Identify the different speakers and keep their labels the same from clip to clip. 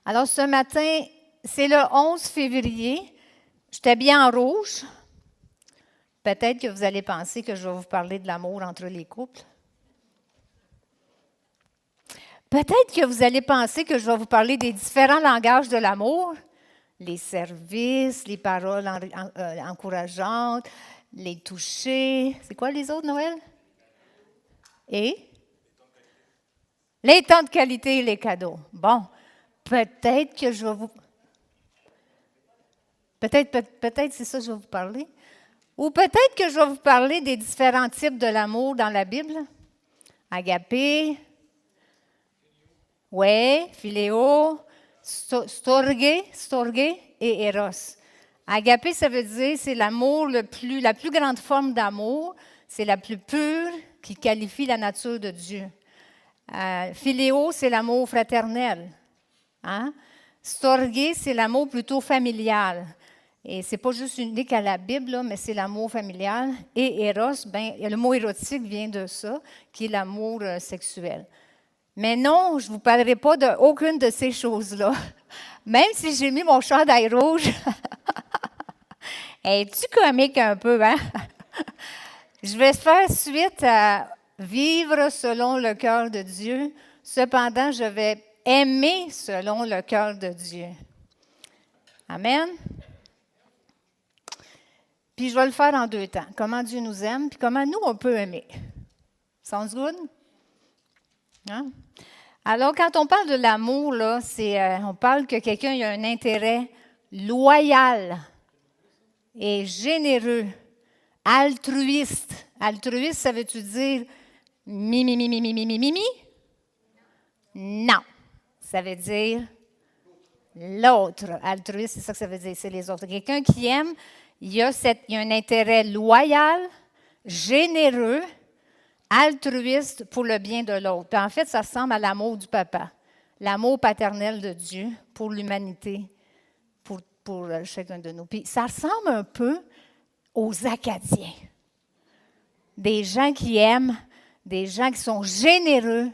Speaker 1: Alors, ce matin, c'est le 11 février. Je suis habillée en rouge. Peut-être que vous allez penser que je vais vous parler de l'amour entre les couples. Peut-être que vous allez penser que je vais vous parler des différents langages de l'amour, les services, les paroles encourageantes, les touchés. C'est quoi les autres, Noël? Et? Les temps de qualité et les cadeaux. Bon, peut-être que je vais vous... Peut-être c'est ça que je vais vous parler. Ou peut-être que je vais vous parler des différents types de l'amour dans la Bible. Agapé, philéo, storge et éros. Agapé, ça veut dire c'est l'amour la plus grande forme d'amour, c'est la plus pure qui qualifie la nature de Dieu. Philéo, c'est l'amour fraternel. Hein? Storge, c'est l'amour plutôt familial. Et ce n'est pas juste unique à la Bible, là, mais c'est l'amour familial. Et éros, le mot érotique vient de ça, qui est l'amour sexuel. Mais non, je ne vous parlerai pas d'aucune de ces choses-là. Même si j'ai mis mon chandail rouge. Es-tu comique un peu, hein? Je vais faire suite à vivre selon le cœur de Dieu. Cependant, je vais aimer selon le cœur de Dieu. Amen. Puis je vais le faire en 2 temps. Comment Dieu nous aime, puis comment nous, on peut aimer. Sounds good? Hein? Alors, quand on parle de l'amour, là, on parle que quelqu'un a un intérêt loyal et généreux, altruiste. Altruiste, ça veut-tu dire mi? Non. Ça veut dire l'autre. Altruiste, c'est ça que ça veut dire, c'est les autres. Quelqu'un qui aime, il y a un intérêt loyal, généreux, altruiste pour le bien de l'autre. Puis en fait, ça ressemble à l'amour du papa, l'amour paternel de Dieu pour l'humanité, pour chacun de nous. Puis ça ressemble un peu aux Acadiens. Des gens qui aiment, des gens qui sont généreux,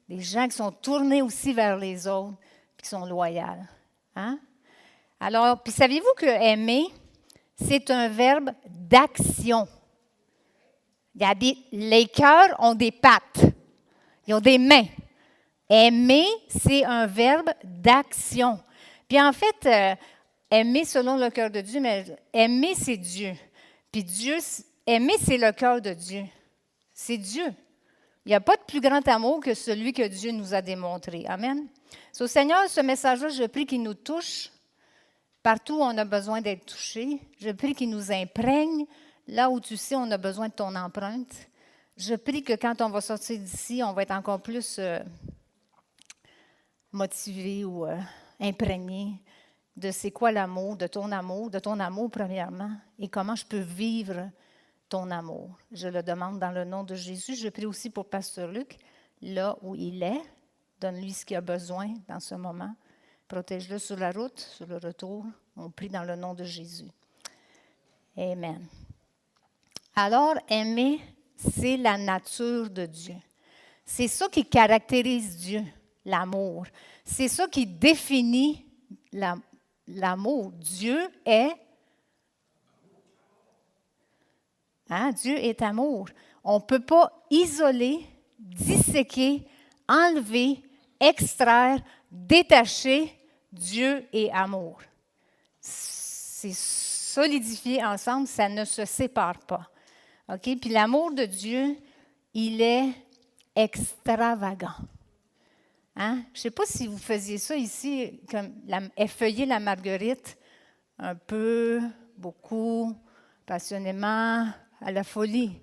Speaker 1: des gens qui sont tournés aussi vers les autres, puis qui sont loyaux. Hein? Alors, puis saviez-vous que aimer, c'est un verbe d'action. Les cœurs ont des pattes, ils ont des mains. Aimer, c'est un verbe d'action. Puis en fait, aimer selon le cœur de Dieu, mais aimer, c'est Dieu. Puis aimer, c'est le cœur de Dieu. C'est Dieu. Il n'y a pas de plus grand amour que celui que Dieu nous a démontré. Amen. So, Seigneur, ce message-là, je prie qu'il nous touche. Partout où on a besoin d'être touché, je prie qu'il nous imprègne. Là où tu sais, on a besoin de ton empreinte. Je prie que quand on va sortir d'ici, on va être encore plus motivé ou imprégné de c'est quoi l'amour, de ton amour premièrement, et comment je peux vivre ton amour. Je le demande dans le nom de Jésus. Je prie aussi pour Pasteur Luc, là où il est. Donne-lui ce qu'il a besoin dans ce moment. Protège-le sur la route, sur le retour. On prie dans le nom de Jésus. Amen. Alors, aimer, c'est la nature de Dieu. C'est ça qui caractérise Dieu, l'amour. C'est ça qui définit l'amour. Dieu est... Hein? Dieu est amour. On ne peut pas isoler, disséquer, enlever, extraire, détacher Dieu et amour. C'est solidifié ensemble, ça ne se sépare pas. OK? Puis l'amour de Dieu, il est extravagant. Hein? Je ne sais pas si vous faisiez ça ici, comme effeuiller la marguerite, un peu, beaucoup, passionnément, à la folie.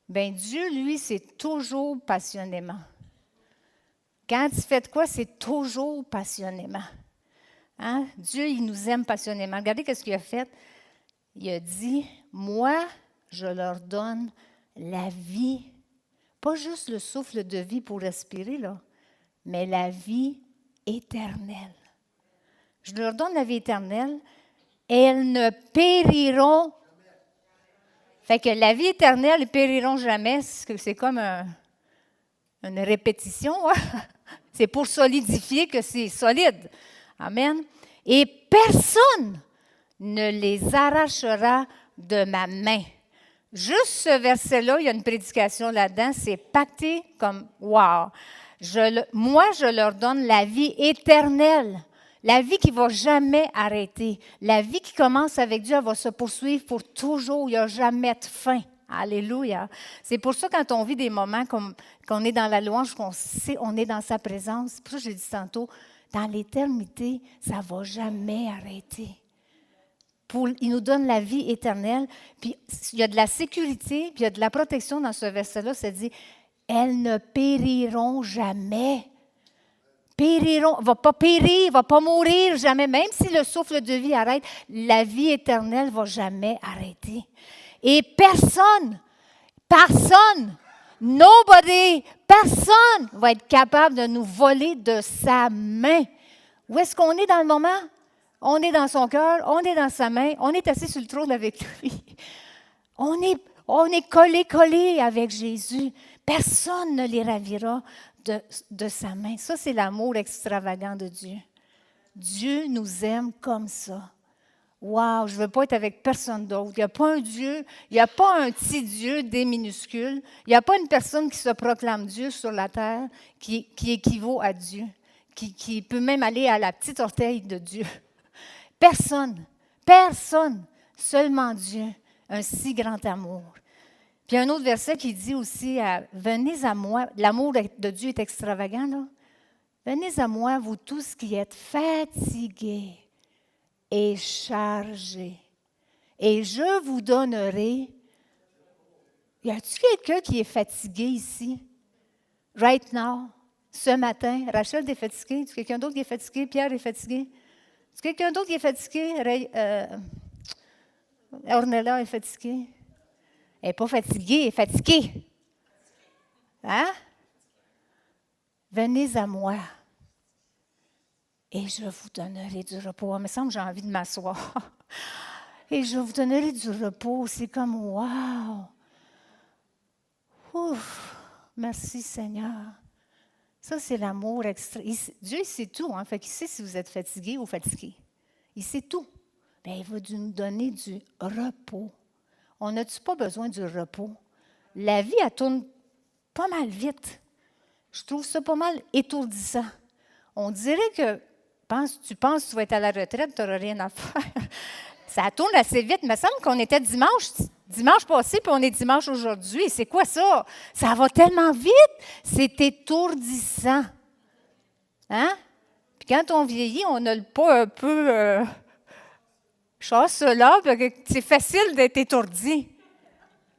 Speaker 1: Bien, Dieu, lui, c'est toujours passionnément. Quand il fait de quoi, c'est toujours passionnément. Hein? Dieu, il nous aime passionnément. Regardez ce qu'il a fait. Il a dit, moi, je leur donne la vie. Pas juste le souffle de vie pour respirer, là, mais la vie éternelle. Je leur donne la vie éternelle. Elles ne périront. Fait que la vie éternelle, ils ne périront jamais. C'est comme une répétition. Hein? C'est pour solidifier que c'est solide. Amen. Et personne ne les arrachera de ma main. Juste ce verset-là, il y a une prédication là-dedans, c'est pacté comme wow. Moi, je leur donne la vie éternelle, la vie qui ne va jamais arrêter. La vie qui commence avec Dieu, elle va se poursuivre pour toujours, il n'y a jamais de fin. Alléluia. C'est pour ça, quand on vit des moments comme qu'on est dans la louange, qu'on sait on est dans sa présence, c'est pour ça que je l'ai dit tantôt, dans l'éternité, ça ne va jamais arrêter. Il nous donne la vie éternelle. Puis il y a de la sécurité, puis il y a de la protection dans ce verset-là. Ça dit, elles ne périront jamais. Périront, va pas périr, va pas mourir jamais. Même si le souffle de vie arrête, la vie éternelle ne va jamais arrêter. Et personne, nobody, personne va être capable de nous voler de sa main. Où est-ce qu'on est dans le moment? On est dans son cœur, on est dans sa main, on est assis sur le trône avec lui. On est collé avec Jésus. Personne ne les ravira de sa main. Ça, c'est l'amour extravagant de Dieu. Dieu nous aime comme ça. Wow, je ne veux pas être avec personne d'autre. Il n'y a pas un Dieu, il n'y a pas un petit Dieu D minuscule. Il n'y a pas une personne qui se proclame Dieu sur la terre qui équivaut à Dieu, qui peut même aller à la petite orteille de Dieu. Personne, seulement Dieu, un si grand amour. Puis un autre verset qui dit aussi, venez à moi, l'amour de Dieu est extravagant, là. Venez à moi, vous tous qui êtes fatigués et chargés, et je vous donnerai. Y a-t-il quelqu'un qui est fatigué ici? Right now, ce matin, Rachel est fatiguée. Y a quelqu'un d'autre qui est fatigué? Pierre est fatigué? Est-ce que quelqu'un d'autre qui est fatigué? Ornella est fatiguée? Elle n'est pas fatiguée, elle est fatiguée. Hein? Venez à moi et je vous donnerai du repos. Il me semble que j'ai envie de m'asseoir. Et je vous donnerai du repos. C'est comme wow! Ouf! Merci Seigneur. Ça, c'est l'amour extra. Dieu sait tout, hein? Fait qu'il sait si vous êtes fatigué ou fatigué. Il sait tout. Bien, il va nous donner du repos. On n'a-tu pas besoin du repos? La vie, elle tourne pas mal vite. Je trouve ça pas mal étourdissant. On dirait que tu penses que tu vas être à la retraite, tu n'auras rien à faire. Ça tourne assez vite. Il me semble qu'on était dimanche passé, puis on est dimanche aujourd'hui. C'est quoi ça? Ça va tellement vite. C'est étourdissant. Hein? Puis quand on vieillit, on a le pas un peu chasse-là, c'est facile d'être étourdi.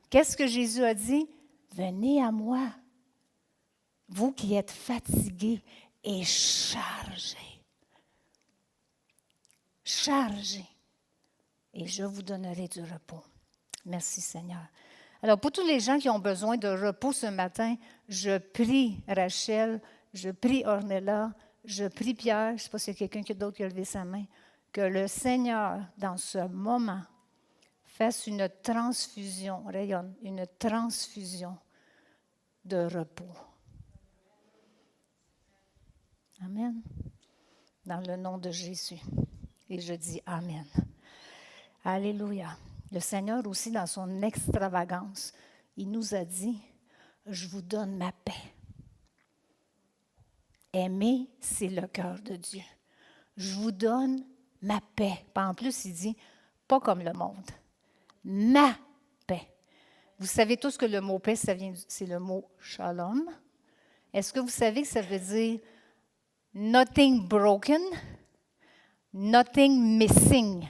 Speaker 1: Qu'est-ce que Jésus a dit? Venez à moi, vous qui êtes fatigués et chargés. Chargés. Et je vous donnerai du repos. Merci Seigneur. Alors, pour tous les gens qui ont besoin de repos ce matin, je prie Rachel, je prie Ornella, je prie Pierre, je ne sais pas s'il y a quelqu'un d'autre qui a levé sa main, que le Seigneur, dans ce moment, fasse une transfusion, rayonne, une transfusion de repos. Amen. Dans le nom de Jésus. Et je dis Amen. Alléluia. Le Seigneur aussi, dans son extravagance, il nous a dit, je vous donne ma paix. Aimer, c'est le cœur de Dieu. Je vous donne ma paix. En plus, il dit, pas comme le monde. Ma paix. Vous savez tous que le mot paix, c'est le mot shalom. Est-ce que vous savez que ça veut dire nothing broken, nothing missing?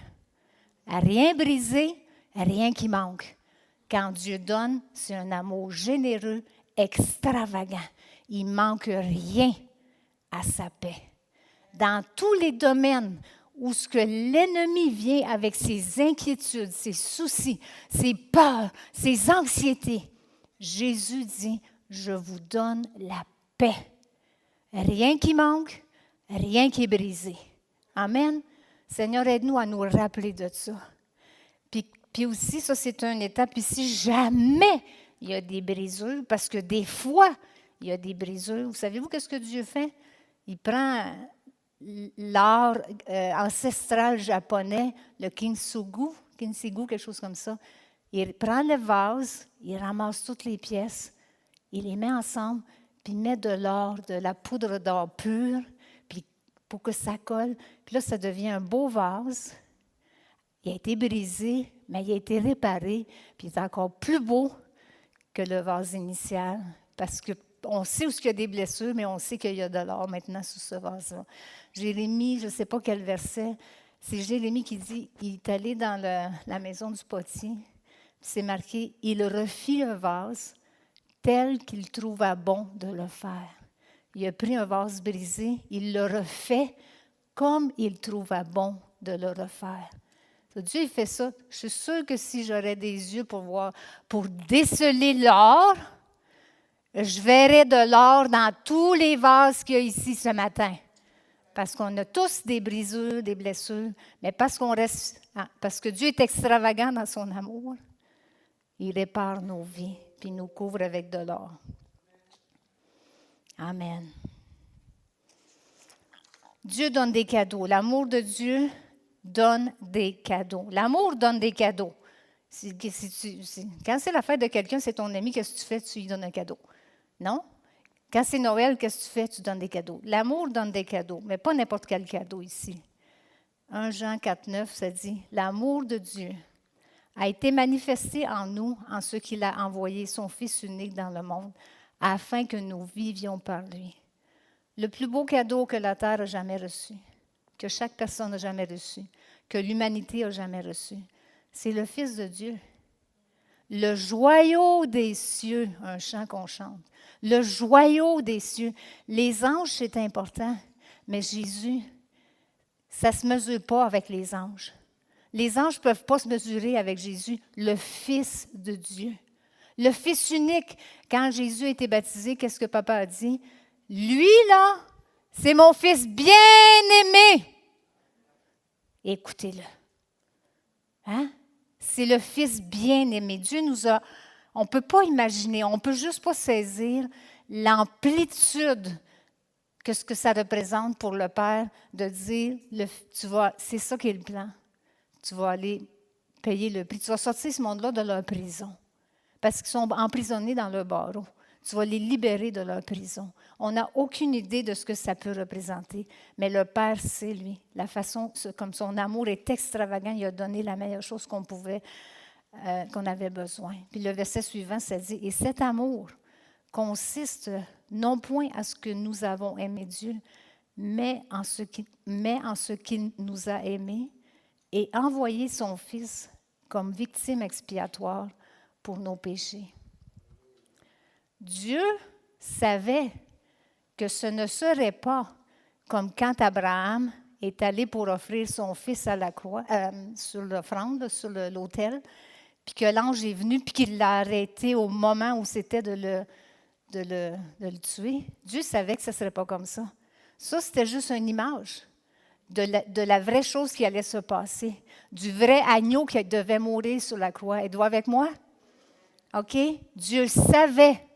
Speaker 1: Rien brisé, rien qui manque. Quand Dieu donne, c'est un amour généreux, extravagant. Il ne manque rien à sa paix. Dans tous les domaines où ce que l'ennemi vient avec ses inquiétudes, ses soucis, ses peurs, ses anxiétés, Jésus dit, je vous donne la paix. Rien qui manque, rien qui est brisé. Amen. Seigneur, aide-nous à nous rappeler de ça. Puis aussi, ça, c'est une étape. Puis si jamais il y a des brisures, parce que des fois, il y a des brisures, vous savez-vous qu'est-ce que Dieu fait? Il prend l'art ancestral japonais, le kintsugi, quelque chose comme ça. Il prend le vase, il ramasse toutes les pièces, il les met ensemble, puis il met de l'or, de la poudre d'or pure, puis pour que ça colle. Puis là, ça devient un beau vase. Il a été brisé, mais il a été réparé, puis il est encore plus beau que le vase initial, parce qu'on sait où il y a des blessures, mais on sait qu'il y a de l'or maintenant sous ce vase-là. Jérémie, je ne sais pas quel verset, c'est Jérémie qui dit, il est allé dans la maison du potier, c'est marqué, il refit un vase tel qu'il trouva bon de le faire. Il a pris un vase brisé, il le refait comme il trouva bon de le refaire. Dieu il fait ça. Je suis sûre que si j'aurais des yeux pour voir, pour déceler l'or, je verrais de l'or dans tous les vases qu'il y a ici ce matin. Parce qu'on a tous des brisures, des blessures, mais parce que Dieu est extravagant dans son amour, il répare nos vies, puis il nous couvre avec de l'or. Amen. Dieu donne des cadeaux. L'amour de Dieu donne des cadeaux. L'amour donne des cadeaux. Quand c'est la fête de quelqu'un, c'est ton ami, qu'est-ce que tu fais? Tu lui donnes un cadeau. Non? Quand c'est Noël, qu'est-ce que tu fais? Tu donnes des cadeaux. L'amour donne des cadeaux, mais pas n'importe quel cadeau ici. 1 Jean 4,9, ça dit « L'amour de Dieu a été manifesté en nous en ce qu'il a envoyé son Fils unique dans le monde, afin que nous vivions par lui. » Le plus beau cadeau que la terre a jamais reçu, que chaque personne n'a jamais reçu, que l'humanité a jamais reçu, c'est le Fils de Dieu. Le joyau des cieux, un chant qu'on chante. Le joyau des cieux. Les anges, c'est important, mais Jésus, ça ne se mesure pas avec les anges. Les anges ne peuvent pas se mesurer avec Jésus, le Fils de Dieu. Le Fils unique. Quand Jésus a été baptisé, qu'est-ce que papa a dit? Lui, là, c'est mon Fils bien-aimé. Écoutez-le. Hein? C'est le Fils bien-aimé. Dieu nous a... On ne peut pas imaginer, on ne peut juste pas saisir l'amplitude que ce que ça représente pour le Père de dire, c'est ça qui est le plan. Tu vas aller payer le prix. Tu vas sortir ce monde-là de leur prison parce qu'ils sont emprisonnés dans leur barreau. Tu vas les libérer de leur prison. On n'a aucune idée de ce que ça peut représenter, mais le Père sait, lui, la façon, comme son amour est extravagant, il a donné la meilleure chose qu'on avait besoin. Puis le verset suivant, ça dit, « Et cet amour consiste non point à ce que nous avons aimé Dieu, mais en ce qu'il nous a aimés et envoyé son Fils comme victime expiatoire pour nos péchés. » Dieu savait que ce ne serait pas comme quand Abraham est allé pour offrir son fils à la croix, sur l'offrande, sur l'autel, puis que l'ange est venu, puis qu'il l'a arrêté au moment où c'était de le tuer. Dieu savait que ce ne serait pas comme ça. Ça, c'était juste une image de la vraie chose qui allait se passer, du vrai agneau qui devait mourir sur la croix. Êtes-vous avec moi? OK? Dieu savait.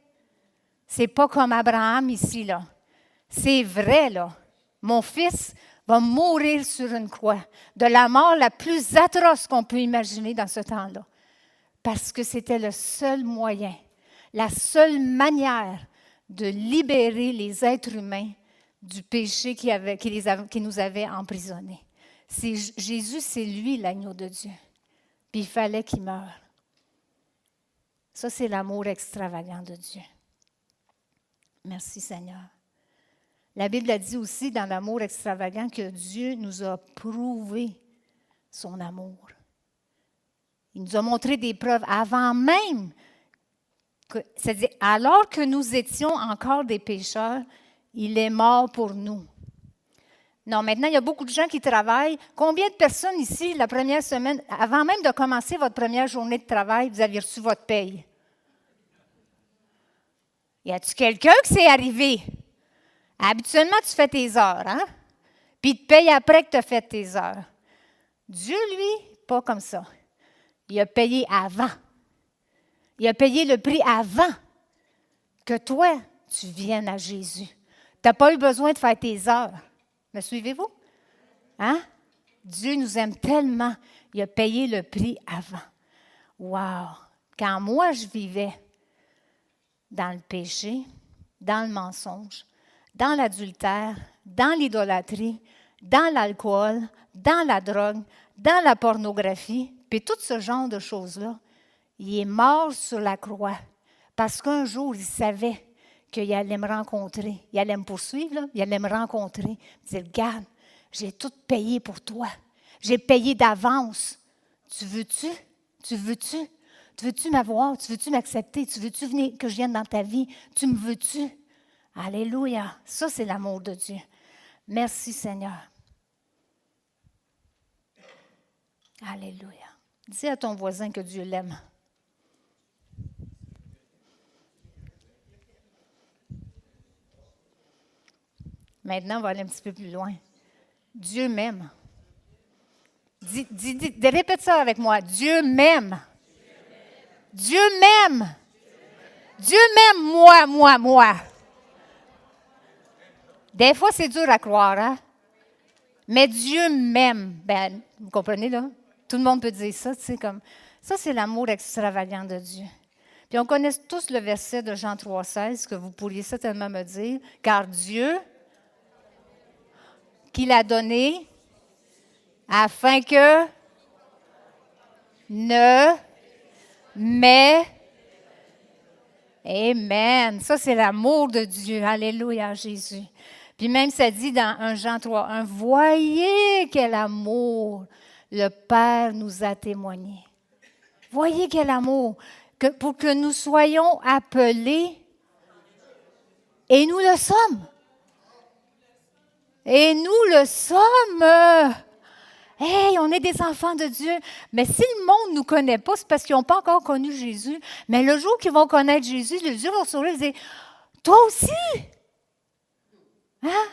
Speaker 1: C'est pas comme Abraham ici, là. C'est vrai, là. Mon fils va mourir sur une croix, de la mort la plus atroce qu'on peut imaginer dans ce temps-là. Parce que c'était le seul moyen, la seule manière de libérer les êtres humains du péché qui nous avait emprisonnés. Jésus, c'est lui l'agneau de Dieu. Puis il fallait qu'il meure. Ça, c'est l'amour extravagant de Dieu. Merci Seigneur. La Bible a dit aussi dans l'amour extravagant que Dieu nous a prouvé son amour. Il nous a montré des preuves avant même, c'est-à-dire alors que nous étions encore des pécheurs, il est mort pour nous. Non, maintenant, il y a beaucoup de gens qui travaillent. Combien de personnes ici, la première semaine, avant même de commencer votre première journée de travail, vous aviez reçu votre paye? Y a-t-il quelqu'un qui c'est arrivé? Habituellement, tu fais tes heures, hein? Puis il te paye après que tu as fait tes heures. Dieu, lui, pas comme ça. Il a payé avant. Il a payé le prix avant que toi, tu viennes à Jésus. Tu n'as pas eu besoin de faire tes heures. Me suivez-vous? Hein? Dieu nous aime tellement, il a payé le prix avant. Wow! Quand moi, je vivais dans le péché, dans le mensonge, dans l'adultère, dans l'idolâtrie, dans l'alcool, dans la drogue, dans la pornographie, puis tout ce genre de choses-là, il est mort sur la croix parce qu'un jour, il savait qu'il allait me rencontrer. Il allait me poursuivre, là, il allait me rencontrer. Il disait, regarde, j'ai tout payé pour toi. J'ai payé d'avance. Tu veux-tu? Tu veux-tu? Tu veux-tu m'avoir? Tu veux-tu m'accepter? Tu veux-tu venir que je vienne dans ta vie? Tu me veux-tu? Alléluia. Ça, c'est l'amour de Dieu. Merci, Seigneur. Alléluia. Dis à ton voisin que Dieu l'aime. Maintenant, on va aller un petit peu plus loin. Dieu m'aime. Répète ça avec moi. Dieu m'aime. Dieu m'aime. Dieu m'aime, moi. Des fois, c'est dur à croire, hein? Mais Dieu m'aime. Ben, vous comprenez, là? Tout le monde peut dire ça, tu sais, comme... Ça, c'est l'amour extravagant de Dieu. Puis on connaît tous le verset de Jean 3,16 que vous pourriez certainement me dire. Car Dieu, qu'il a donné, afin que ne mais Amen. Ça, c'est l'amour de Dieu. Alléluia, Jésus. Puis même, ça dit dans 1 Jean 3,1, voyez quel amour le Père nous a témoigné. Voyez quel amour. Pour que nous soyons appelés, et nous le sommes. Et nous le sommes. Hey, on est des enfants de Dieu. Mais si le monde ne nous connaît pas, c'est parce qu'ils n'ont pas encore connu Jésus. Mais le jour qu'ils vont connaître Jésus, les yeux vont sourire et dire, toi aussi. Hein?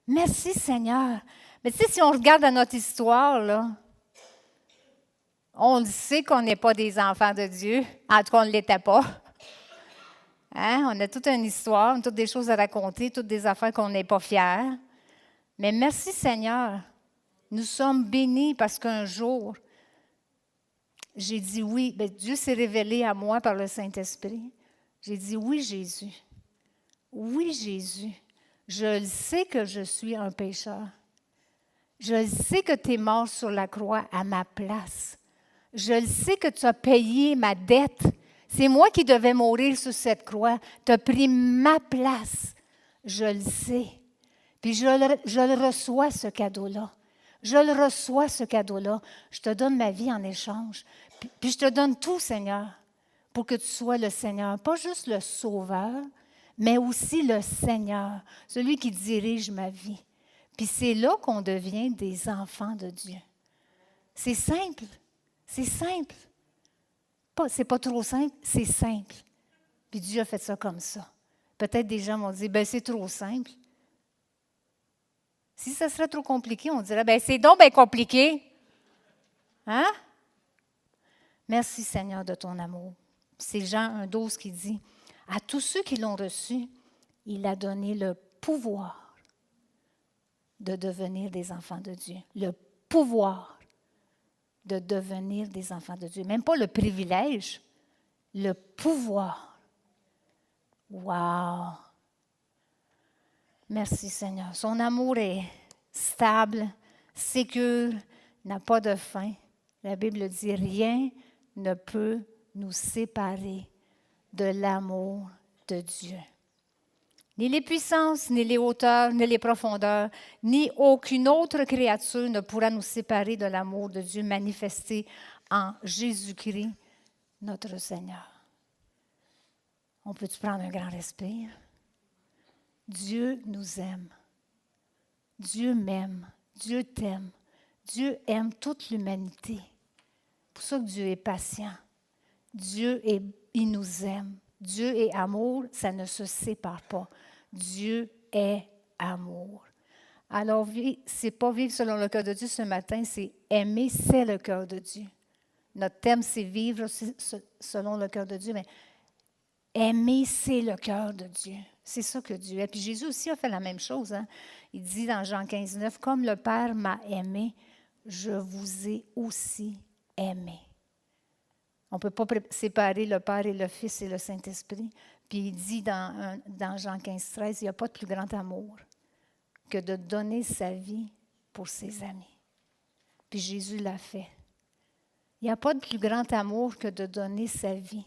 Speaker 1: Merci Seigneur. Mais tu sais, si on regarde dans notre histoire, là, on sait qu'on n'est pas des enfants de Dieu. En tout cas, on ne l'était pas. Hein? On a toute une histoire, toutes des choses à raconter, toutes des affaires qu'on n'est pas fiers. Mais merci Seigneur. Nous sommes bénis parce qu'un jour, j'ai dit oui. Bien, Dieu s'est révélé à moi par le Saint-Esprit. J'ai dit oui, Jésus. Oui, Jésus. Je le sais que je suis un pécheur. Je le sais que tu es mort sur la croix à ma place. Je le sais que tu as payé ma dette. C'est moi qui devais mourir sur cette croix. Tu as pris ma place. Je le sais. Puis je le reçois, ce cadeau-là. Je le reçois, ce cadeau-là. Je te donne ma vie en échange. Puis je te donne tout, Seigneur, pour que tu sois le Seigneur. Pas juste le Sauveur, mais aussi le Seigneur, celui qui dirige ma vie. Puis c'est là qu'on devient des enfants de Dieu. C'est simple. C'est simple. C'est pas trop simple, c'est simple. Puis Dieu a fait ça comme ça. Peut-être des gens m'ont dit, ben c'est trop simple. Si ça serait trop compliqué, on dirait, ben c'est donc bien compliqué. Hein? Merci Seigneur de ton amour. C'est Jean 1,12 qui dit, à tous ceux qui l'ont reçu, il a donné le pouvoir de devenir des enfants de Dieu. Le pouvoir de devenir des enfants de Dieu. Même pas le privilège, le pouvoir. Wow! Merci Seigneur. Son amour est stable, sécure, n'a pas de fin. La Bible dit, rien ne peut nous séparer de l'amour de Dieu. Ni les puissances, ni les hauteurs, ni les profondeurs, ni aucune autre créature ne pourra nous séparer de l'amour de Dieu manifesté en Jésus-Christ, notre Seigneur. On peut-tu prendre un grand respire? Dieu nous aime. Dieu m'aime. Dieu t'aime. Dieu aime toute l'humanité. C'est pour ça que Dieu est patient. Il nous aime. Dieu est amour, ça ne se sépare pas. Dieu est amour. Alors, c'est pas vivre selon le cœur de Dieu ce matin, c'est aimer, c'est le cœur de Dieu. Notre thème, c'est vivre selon le cœur de Dieu, mais aimer, c'est le cœur de Dieu. C'est ça que Dieu est. Puis Jésus aussi a fait la même chose. Hein? Il dit dans Jean 15, 9, « Comme le Père m'a aimé, je vous ai aussi aimé. » On ne peut pas séparer le Père et le Fils et le Saint-Esprit. Puis il dit dans Jean 15, 13, « Il n'y a pas de plus grand amour que de donner sa vie pour ses amis. » Puis Jésus l'a fait. Il n'y a pas de plus grand amour que de donner sa vie.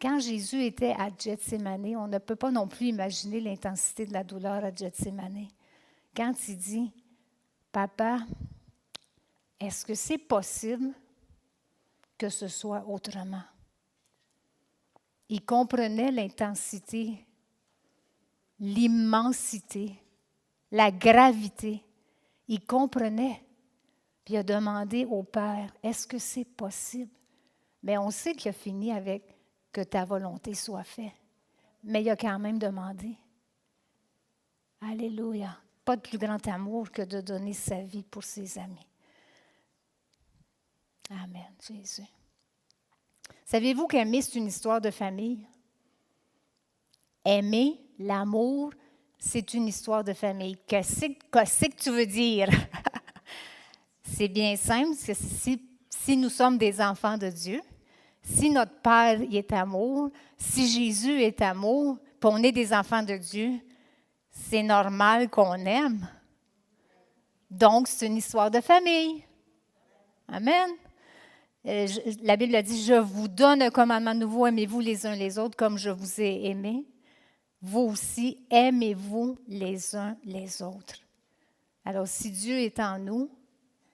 Speaker 1: Quand Jésus était à Gethsémani, on ne peut pas non plus imaginer l'intensité de la douleur à Gethsémani. Quand il dit, « Papa, est-ce que c'est possible que ce soit autrement? » Il comprenait l'intensité, l'immensité, la gravité. Il comprenait. Puis il a demandé au Père, « Est-ce que c'est possible? » Mais on sait qu'il a fini avec « Que ta volonté soit faite. » Mais il a quand même demandé. Alléluia. Pas de plus grand amour que de donner sa vie pour ses amis. Amen, Jésus. Savez-vous qu'aimer, c'est une histoire de famille? Aimer, l'amour, c'est une histoire de famille. Qu'est-ce que tu veux dire? C'est bien simple, c'est si nous sommes des enfants de Dieu, si notre Père est amour, si Jésus est amour, puis on est des enfants de Dieu, c'est normal qu'on aime. Donc, c'est une histoire de famille. Amen. La Bible a dit, « Je vous donne un commandement nouveau, aimez-vous les uns les autres comme je vous ai aimés. Vous aussi, aimez-vous les uns les autres. » Alors, si Dieu est en nous,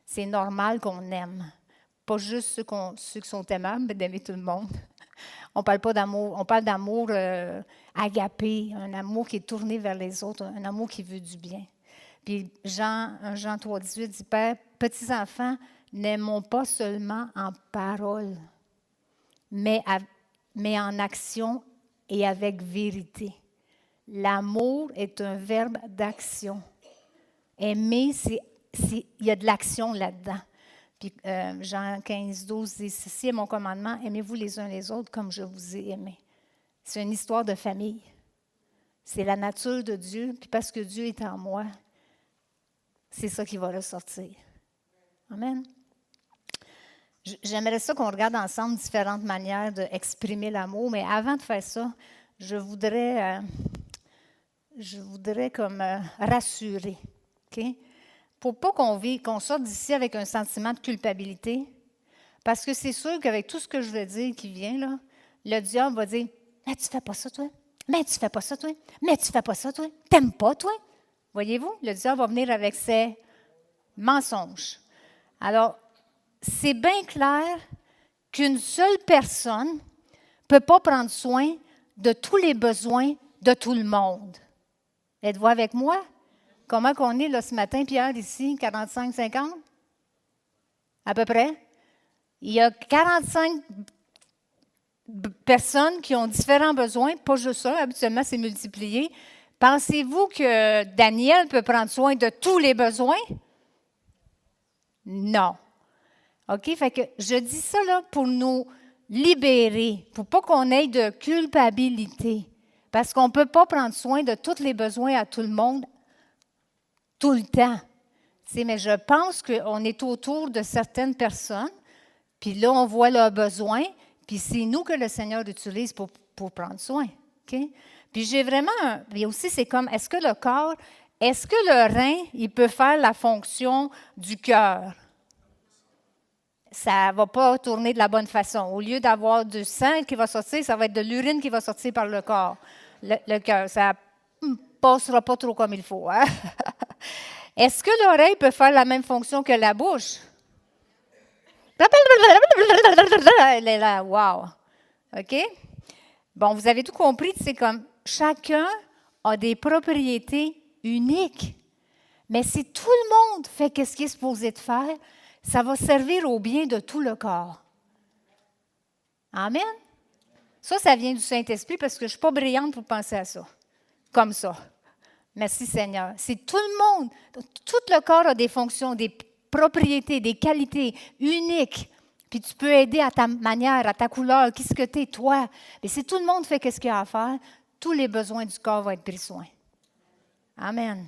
Speaker 1: c'est normal qu'on aime. Pas juste ceux qui sont aimables, mais d'aimer tout le monde. On parle pas d'amour, on parle d'amour agapé, un amour qui est tourné vers les autres, un amour qui veut du bien. Puis Jean 3,18 dit, « Père, petits enfants, n'aimons pas seulement en parole, mais en action et avec vérité. » L'amour est un verbe d'action. Aimer, il y a de l'action là-dedans. Puis Jean 15, 12 dit, « Ceci est mon commandement, aimez-vous les uns les autres comme je vous ai aimés. » C'est une histoire de famille. C'est la nature de Dieu, puis parce que Dieu est en moi, c'est ça qui va ressortir. Amen. J'aimerais ça qu'on regarde ensemble différentes manières d'exprimer l'amour, mais avant de faire ça, je voudrais comme rassurer, OK? Pour pas qu'on sorte d'ici avec un sentiment de culpabilité, parce que c'est sûr qu'avec tout ce que je veux dire qui vient, là, le diable va dire, « Mais tu fais pas ça, toi? Mais tu fais pas ça, toi? Mais tu fais pas ça, toi? T'aimes pas, toi? » Voyez-vous, le diable va venir avec ses mensonges. Alors, c'est bien clair qu'une seule personne ne peut pas prendre soin de tous les besoins de tout le monde. Êtes-vous avec moi? Comment qu'on est là ce matin, Pierre, ici, 45, 50? À peu près. Il y a 45 personnes qui ont différents besoins, pas juste ça, habituellement c'est multiplié. Pensez-vous que Daniel peut prendre soin de tous les besoins? Non. OK? Fait que je dis ça là pour nous libérer, pour pas qu'on ait de culpabilité. Parce qu'on ne peut pas prendre soin de tous les besoins à tout le monde tout le temps. Mais je pense qu'on est autour de certaines personnes, puis là, on voit leurs besoins, puis c'est nous que le Seigneur utilise pour prendre soin. Okay? Puis j'ai vraiment, puis aussi c'est comme, est-ce que le rein, il peut faire la fonction du cœur? Ça ne va pas tourner de la bonne façon. Au lieu d'avoir du sang qui va sortir, ça va être de l'urine qui va sortir par le corps, le cœur. Ça ne passera pas trop comme il faut. Hein? Est-ce que l'oreille peut faire la même fonction que la bouche? Elle est là, wow. OK? Bon, vous avez tout compris, c'est comme chacun a des propriétés uniques. Mais si tout le monde fait ce qu'il est supposé de faire, ça va servir au bien de tout le corps. Amen? Ça vient du Saint-Esprit parce que je ne suis pas brillante pour penser à ça. Comme ça. Merci Seigneur. Si tout le monde, tout le corps a des fonctions, des propriétés, des qualités uniques. Puis tu peux aider à ta manière, à ta couleur, qu'est-ce que tu es, toi. Mais si tout le monde fait ce qu'il a à faire, tous les besoins du corps vont être pris soin. Amen.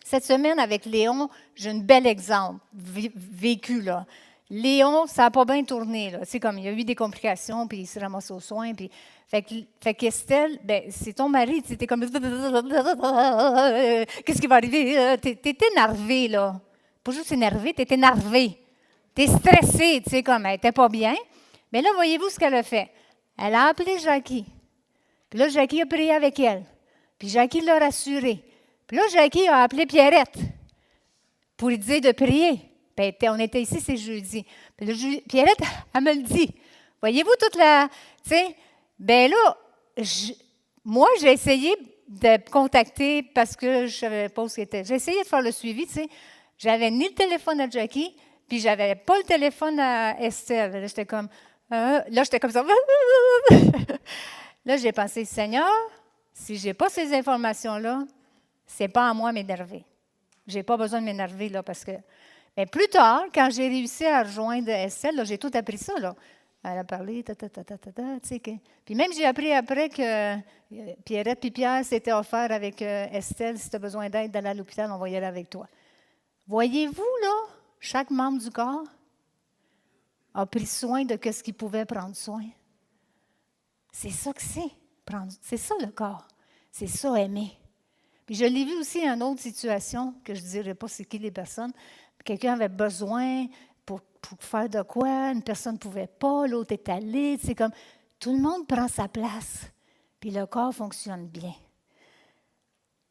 Speaker 1: Cette semaine, avec Léon, j'ai un bel exemple vécu, là. Léon, ça n'a pas bien tourné, là. C'est comme, il y a eu des complications, puis il s'est ramassé aux soins, puis... Fait qu'Estelle, ben, c'est ton mari, tu étais comme... Qu'est-ce qui va arriver? T'es énervé, là. Pas juste énervé, t'es énervé. T'es stressé, tu sais, comme, elle n'était pas bien. Mais là, voyez-vous ce qu'elle a fait? Elle a appelé Jackie. Puis là, Jackie a prié avec elle. Puis Jackie l'a rassurée. Puis là, Jackie a appelé Pierrette pour lui dire de prier. Puis on était ici, c'est jeudi. Puis là, Pierrette, elle me le dit. Voyez-vous toute la... Tu sais, bien là, moi, j'ai essayé de contacter parce que je ne savais pas où c'était. J'ai essayé de faire le suivi, tu sais. J'avais ni le téléphone à Jackie, puis j'avais pas le téléphone à Estelle. Là, j'étais comme ça. Là, j'ai pensé, Seigneur, si je n'ai pas ces informations-là, c'est pas à moi m'énerver. J'ai pas besoin de m'énerver, là, parce que... Mais plus tard, quand j'ai réussi à rejoindre Estelle, là, j'ai tout appris ça, là. Elle a parlé, tu sais. Puis même, j'ai appris après que Pierrette et Pierre s'étaient offerts avec Estelle. Si tu as besoin d'aide d'aller à l'hôpital, on va y aller avec toi. Voyez-vous, là, chaque membre du corps a pris soin de ce qu'il pouvait prendre soin. C'est ça que c'est. C'est ça, le corps. C'est ça, aimer. Puis je l'ai vu aussi dans une autre situation, que je ne dirais pas c'est qui les personnes. Quelqu'un avait besoin pour faire de quoi, une personne ne pouvait pas, l'autre est allée. C'est comme, tout le monde prend sa place, puis le corps fonctionne bien.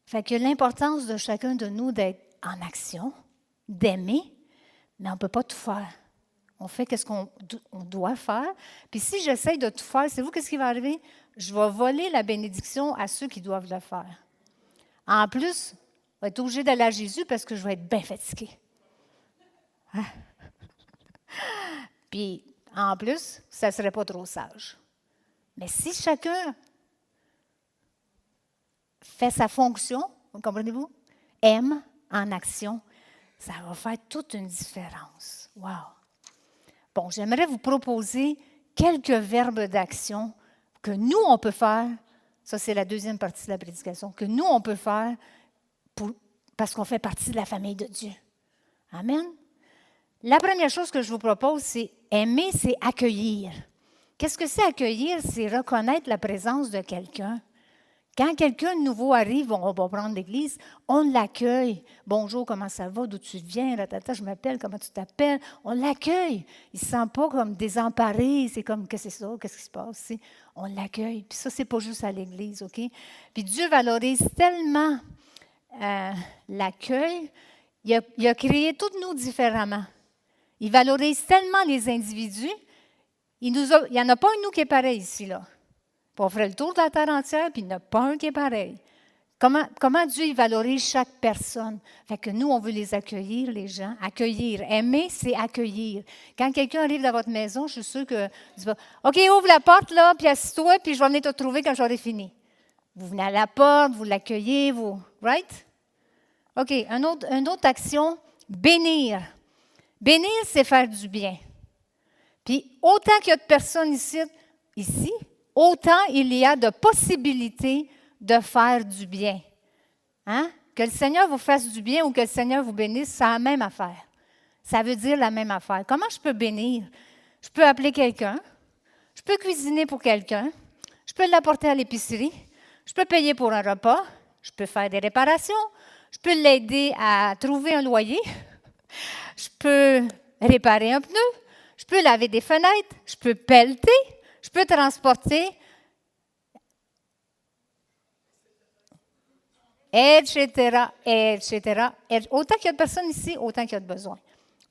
Speaker 1: Fait que l'importance de chacun de nous d'être en action, d'aimer, mais on ne peut pas tout faire. On fait ce qu'on doit faire. Puis si j'essaye de tout faire, savez-vous qu'est-ce qui va arriver? Je vais voler la bénédiction à ceux qui doivent le faire. En plus, je vais être obligée d'aller à Jésus parce que je vais être bien fatiguée. Hein? Puis, en plus, ça ne serait pas trop sage. Mais si chacun fait sa fonction, vous comprenez-vous? Aime en action, ça va faire toute une différence. Wow! Bon, j'aimerais vous proposer quelques verbes d'action que nous, on peut faire. Ça, c'est la deuxième partie de la prédication. Que nous, on peut faire parce qu'on fait partie de la famille de Dieu. Amen. La première chose que je vous propose, c'est aimer, c'est accueillir. Qu'est-ce que c'est accueillir? C'est reconnaître la présence de quelqu'un. Quand quelqu'un de nouveau arrive, on va prendre l'église, on l'accueille. Bonjour, comment ça va? D'où tu viens? Je m'appelle, comment tu t'appelles? On l'accueille. Il ne se sent pas comme désemparé. C'est comme, qu'est-ce que c'est ça? Qu'est-ce qui se passe? On l'accueille. Puis ça, ce n'est pas juste à l'église, OK? Puis Dieu valorise tellement l'accueil. Il a créé tous nous différemment. Il valorise tellement les individus. Il n'y en a pas un de nous qui est pareil ici, là. On ferait le tour de la terre entière, puis il n'y en a pas un qui est pareil. Comment Dieu il valorise chaque personne? Fait que nous, on veut les accueillir, les gens. Accueillir. Aimer, c'est accueillir. Quand quelqu'un arrive dans votre maison, je suis sûre que tu vas « OK, ouvre la porte, là, puis assis-toi, puis je vais venir te trouver quand j'aurai fini. » Vous venez à la porte, vous l'accueillez, vous... Right? OK, une autre action, bénir. Bénir, c'est faire du bien. Puis autant qu'il y a de personnes ici, autant il y a de possibilités de faire du bien. Hein? Que le Seigneur vous fasse du bien ou que le Seigneur vous bénisse, c'est la même affaire. Ça veut dire la même affaire. Comment je peux bénir? Je peux appeler quelqu'un, je peux cuisiner pour quelqu'un, je peux l'apporter à l'épicerie, je peux payer pour un repas, je peux faire des réparations, je peux l'aider à trouver un loyer, je peux réparer un pneu, je peux laver des fenêtres, je peux pelleter, je peux transporter, etc., etc. Autant qu'il y a de personnes ici, autant qu'il y a de besoins.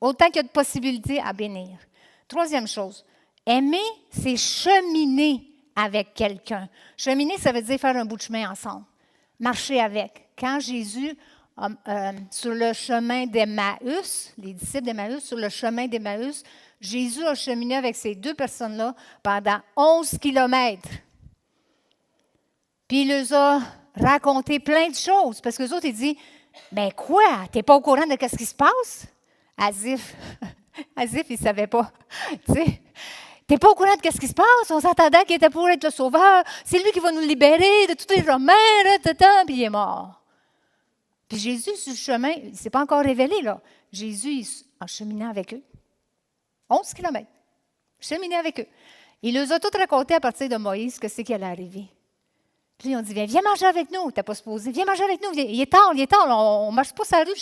Speaker 1: Autant qu'il y a de possibilités à bénir. Troisième chose, aimer, c'est cheminer avec quelqu'un. Cheminer, ça veut dire faire un bout de chemin ensemble. Marcher avec. Quand Jésus, sur le chemin d'Emmaüs, les disciples d'Emmaüs, sur le chemin d'Emmaüs, Jésus a cheminé avec ces deux personnes-là pendant 11 kilomètres. Puis il leur a raconté plein de choses. Parce que les autres, ils disent, « Ben quoi? T'es pas au courant de ce qui se passe? » As if, ils ne savaient pas. Tu sais? Tu n'es pas au courant de ce qui se passe? On s'attendait qu'il était pour être le sauveur. C'est lui qui va nous libérer de tous les Romains, puis il est mort. Puis Jésus, sur le chemin, il ne s'est pas encore révélé, là. Jésus, en cheminant avec eux, 11 kilomètres, cheminait avec eux. Il leur a tout raconté à partir de Moïse ce que c'est qui allait arriver. Puis ils ont dit, viens manger avec nous. Tu n'es pas supposé. Viens manger avec nous. Il est tard. On ne marche pas sur la rue.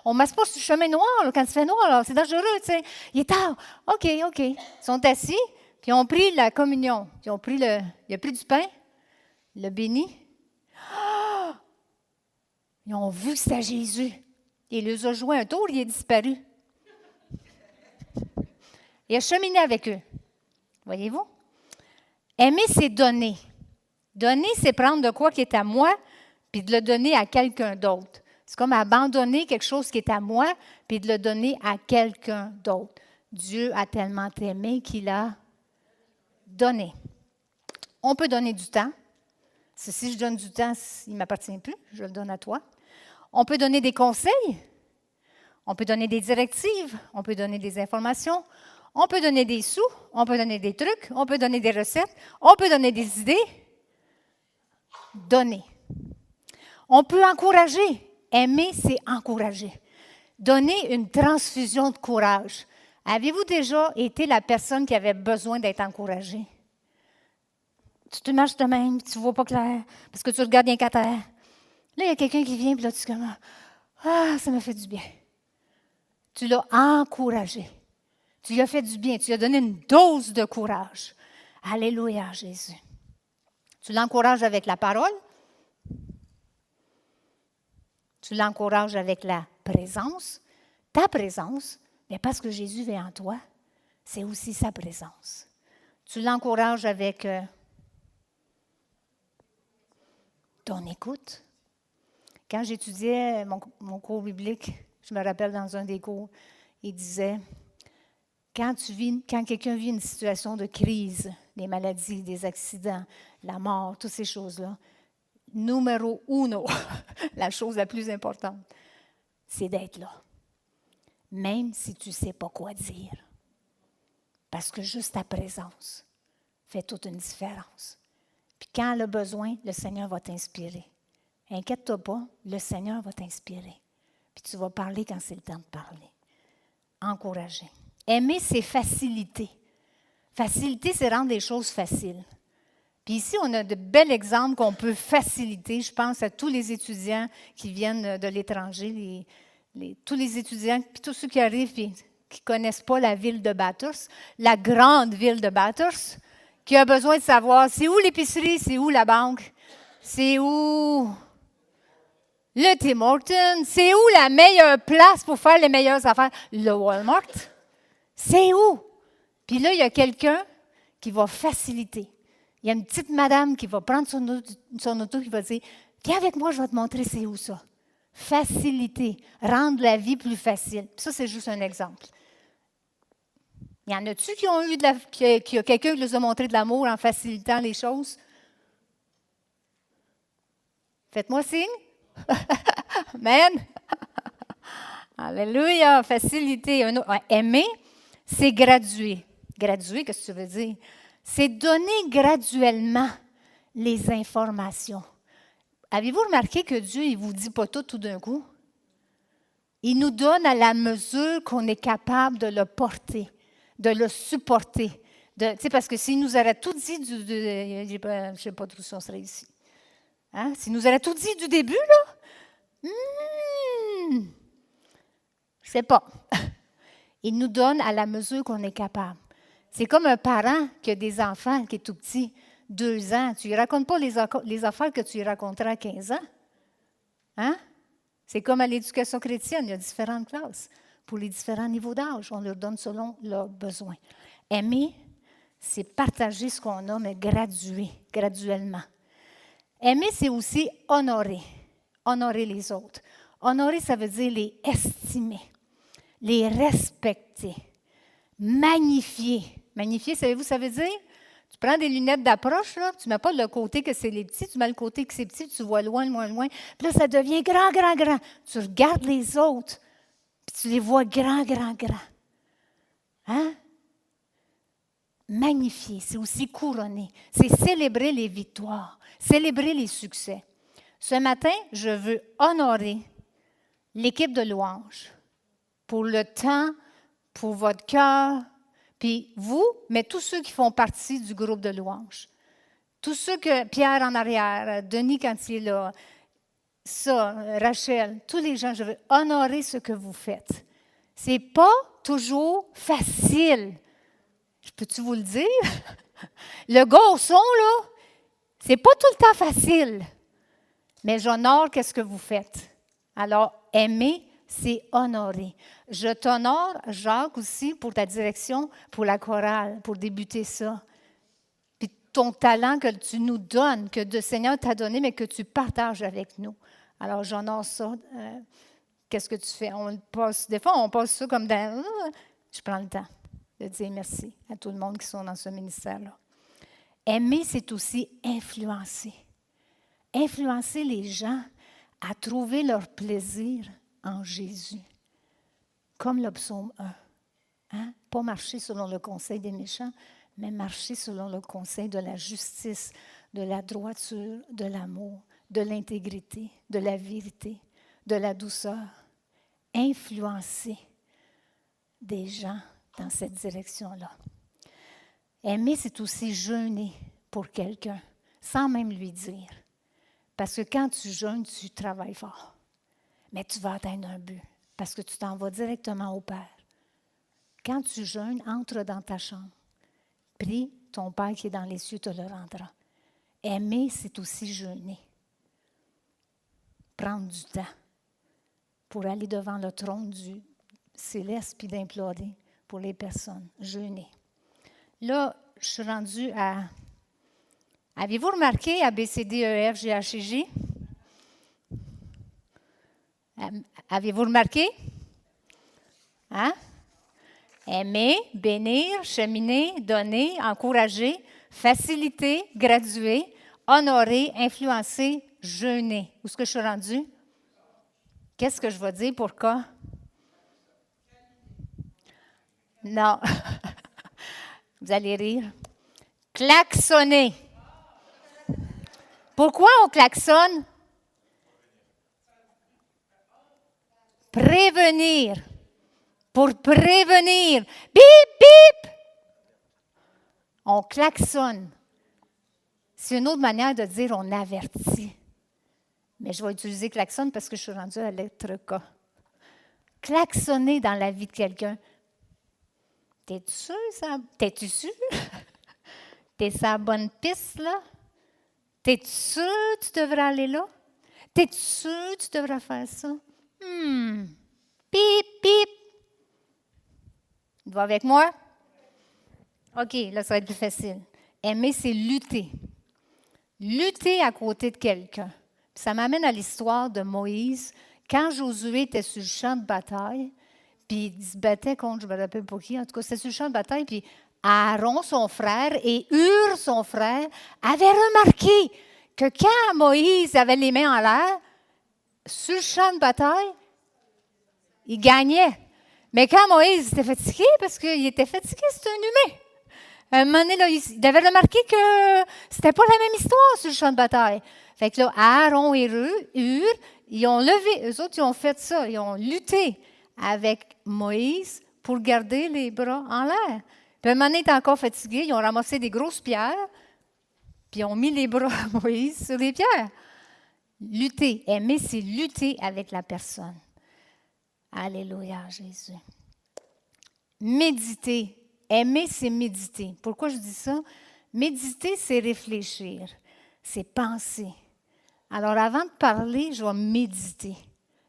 Speaker 1: On ne marche pas sur le chemin noir là, quand il fait noir. Là. C'est dangereux, tu sais. Il est tard. OK. Ils sont assis, puis ils ont pris la communion. Il a pris du pain, il l'a béni. Ah! Ils ont vu que c'était Jésus. Il les a joué un tour, il est disparu. Il a cheminé avec eux. Voyez-vous? Aimer, c'est donner. Donner, c'est prendre de quoi qui est à moi, puis de le donner à quelqu'un d'autre. C'est comme abandonner quelque chose qui est à moi, puis de le donner à quelqu'un d'autre. Dieu a tellement aimé qu'il a donné. On peut donner du temps. Si je donne du temps, il ne m'appartient plus, je le donne à toi. On peut donner des conseils. On peut donner des directives. On peut donner des informations. On peut donner des sous. On peut donner des trucs. On peut donner des recettes. On peut donner des idées. Donner. On peut encourager. Aimer, c'est encourager. Donner une transfusion de courage. Avez-vous déjà été la personne qui avait besoin d'être encouragée? Tu te marches de même, tu ne vois pas clair, parce que tu regardes bien qu'à terre. Là, il y a quelqu'un qui vient, puis là, tu dis « Ah, ça m'a fait du bien. » Tu l'as encouragé. Tu lui as fait du bien. Tu lui as donné une dose de courage. Alléluia, Jésus. Tu l'encourages avec la parole. Tu l'encourages avec la présence. Ta présence, mais parce que Jésus vit en toi, c'est aussi sa présence. Tu l'encourages avec ton écoute. Quand j'étudiais mon cours biblique, je me rappelle dans un des cours, il disait, quand quelqu'un vit une situation de crise, des maladies, des accidents, la mort, toutes ces choses-là, numéro uno, la chose la plus importante, c'est d'être là. Même si tu ne sais pas quoi dire. Parce que juste ta présence fait toute une différence. Puis quand elle a besoin, le Seigneur va t'inspirer. Inquiète-toi pas, le Seigneur va t'inspirer. Puis tu vas parler quand c'est le temps de parler. Encourager. Aimer, c'est faciliter. Faciliter, c'est rendre les choses faciles. Puis ici, on a de bels exemples qu'on peut faciliter. Je pense à tous les étudiants qui viennent de l'étranger, tous les étudiants, puis tous ceux qui arrivent et qui ne connaissent pas la ville de Bathurst, la grande ville de Bathurst, qui a besoin de savoir c'est où l'épicerie, c'est où la banque, c'est où le Tim Hortons, c'est où la meilleure place pour faire les meilleures affaires, le Walmart, c'est où? Puis là, il y a quelqu'un qui va faciliter. Il y a une petite madame qui va prendre son auto qui va dire « Viens avec moi, je vais te montrer c'est où ça. » Faciliter, rendre la vie plus facile. Puis ça, c'est juste un exemple. Il y en a-tu qui ont eu qui a quelqu'un qui leur a montré de l'amour en facilitant les choses? Faites-moi signe. Amen. Alléluia. Faciliter. Aimer, c'est graduer. Graduer, qu'est-ce que tu veux dire? C'est donner graduellement les informations. Avez-vous remarqué que Dieu, il ne vous dit pas tout d'un coup? Il nous donne à la mesure qu'on est capable de le porter, de le supporter. Parce que s'il nous aurait tout dit, je ne sais pas d'où on serait ici. Hein? S'il nous aurait tout dit du début, là, je ne sais pas. Il nous donne à la mesure qu'on est capable. C'est comme un parent qui a des enfants qui est tout petit, 2 ans. Tu ne lui racontes pas les affaires que tu lui raconteras à 15 ans. Hein? C'est comme à l'éducation chrétienne, il y a différentes classes. Pour les différents niveaux d'âge, on leur donne selon leurs besoins. Aimer, c'est partager ce qu'on a, mais graduellement. Aimer, c'est aussi honorer. Honorer les autres. Honorer, ça veut dire les estimer, les respecter, magnifier. Magnifier, savez-vous, ça veut dire? Tu prends des lunettes d'approche, là, tu ne mets pas le côté que c'est les petits, tu mets le côté que c'est petit, tu vois loin, loin, loin. Puis là, ça devient grand, grand, grand. Tu regardes les autres, puis tu les vois grand, grand, grand. Hein? magnifier, c'est aussi couronner, c'est célébrer les victoires, célébrer les succès. Ce matin, je veux honorer l'équipe de louange pour le temps, pour votre cœur, puis vous, mais tous ceux qui font partie du groupe de louange. Tous ceux que Pierre en arrière, Denis quand il est là, ça, Rachel, tous les gens, je veux honorer ce que vous faites. Ce n'est pas toujours facile. Peux-tu vous le dire? Le garçon, là, c'est pas tout le temps facile. Mais j'honore qu'est-ce que vous faites. Alors, aimer, c'est honorer. Je t'honore, Jacques, aussi, pour ta direction, pour la chorale, pour débuter ça. Puis ton talent que tu nous donnes, que le Seigneur t'a donné, mais que tu partages avec nous. Alors, j'honore ça. Qu'est-ce que tu fais? Des fois, on passe ça comme dans... Je prends le temps de dire merci à tout le monde qui sont dans ce ministère-là. Aimer, c'est aussi influencer. Influencer les gens à trouver leur plaisir en Jésus. Comme le psaume 1. Hein? Pas marcher selon le conseil des méchants, mais marcher selon le conseil de la justice, de la droiture, de l'amour, de l'intégrité, de la vérité, de la douceur. Influencer des gens dans cette direction-là. Aimer, c'est aussi jeûner pour quelqu'un, sans même lui dire. Parce que quand tu jeûnes, tu travailles fort. Mais tu vas atteindre un but, parce que tu t'en vas directement au Père. Quand tu jeûnes, entre dans ta chambre. Prie, ton Père qui est dans les cieux te le rendra. Aimer, c'est aussi jeûner. Prendre du temps pour aller devant le trône du céleste puis d'implorer pour les personnes. Jeûner. Là, je suis rendue à... Avez-vous remarqué A, B, C, D, E, F, G, H, I, J? Avez-vous remarqué? Hein? Aimer, bénir, cheminer, donner, encourager, faciliter, graduer, honorer, influencer, jeûner. Où est-ce que je suis rendue? Qu'est-ce que je vais dire pour quoi? Non. Vous allez rire. Klaxonner. Pourquoi on klaxonne? Prévenir. Pour prévenir. Bip, bip! On klaxonne. C'est une autre manière de dire on avertit. Mais je vais utiliser klaxon parce que je suis rendue à la lettre K. Klaxonner dans la vie de quelqu'un. T'es-tu sûr? T'es-tu sûr? T'es sur la bonne piste, là? T'es-tu sûr que tu devrais aller là? T'es-tu sûr que tu devrais faire ça? Pip, pip. Tu vas avec moi? OK, là, ça va être plus facile. Aimer, c'est lutter. Lutter à côté de quelqu'un. Ça m'amène à l'histoire de Moïse. Quand Josué était sur le champ de bataille, puis il se battait contre, je ne me rappelle pas qui, en tout cas, c'était sur le champ de bataille, puis Aaron, son frère, et Hur, son frère, avaient remarqué que quand Moïse avait les mains en l'air, sur le champ de bataille, il gagnait. Mais quand Moïse était fatigué, parce qu'il était fatigué, c'était un humain. À un moment donné, là, il avait remarqué que c'était pas la même histoire sur le champ de bataille. Fait que là, Aaron et Hur, ils ont levé, eux autres, ils ont fait ça, ils ont lutté avec Moïse pour garder les bras en l'air. Puis un moment donné, il était encore fatigué, ils ont ramassé des grosses pierres, puis ils ont mis les bras à Moïse sur les pierres. Lutter, aimer, c'est lutter avec la personne. Alléluia, Jésus. Méditer. Aimer, c'est méditer. Pourquoi je dis ça? Méditer, c'est réfléchir, c'est penser. Alors, avant de parler, je vais méditer,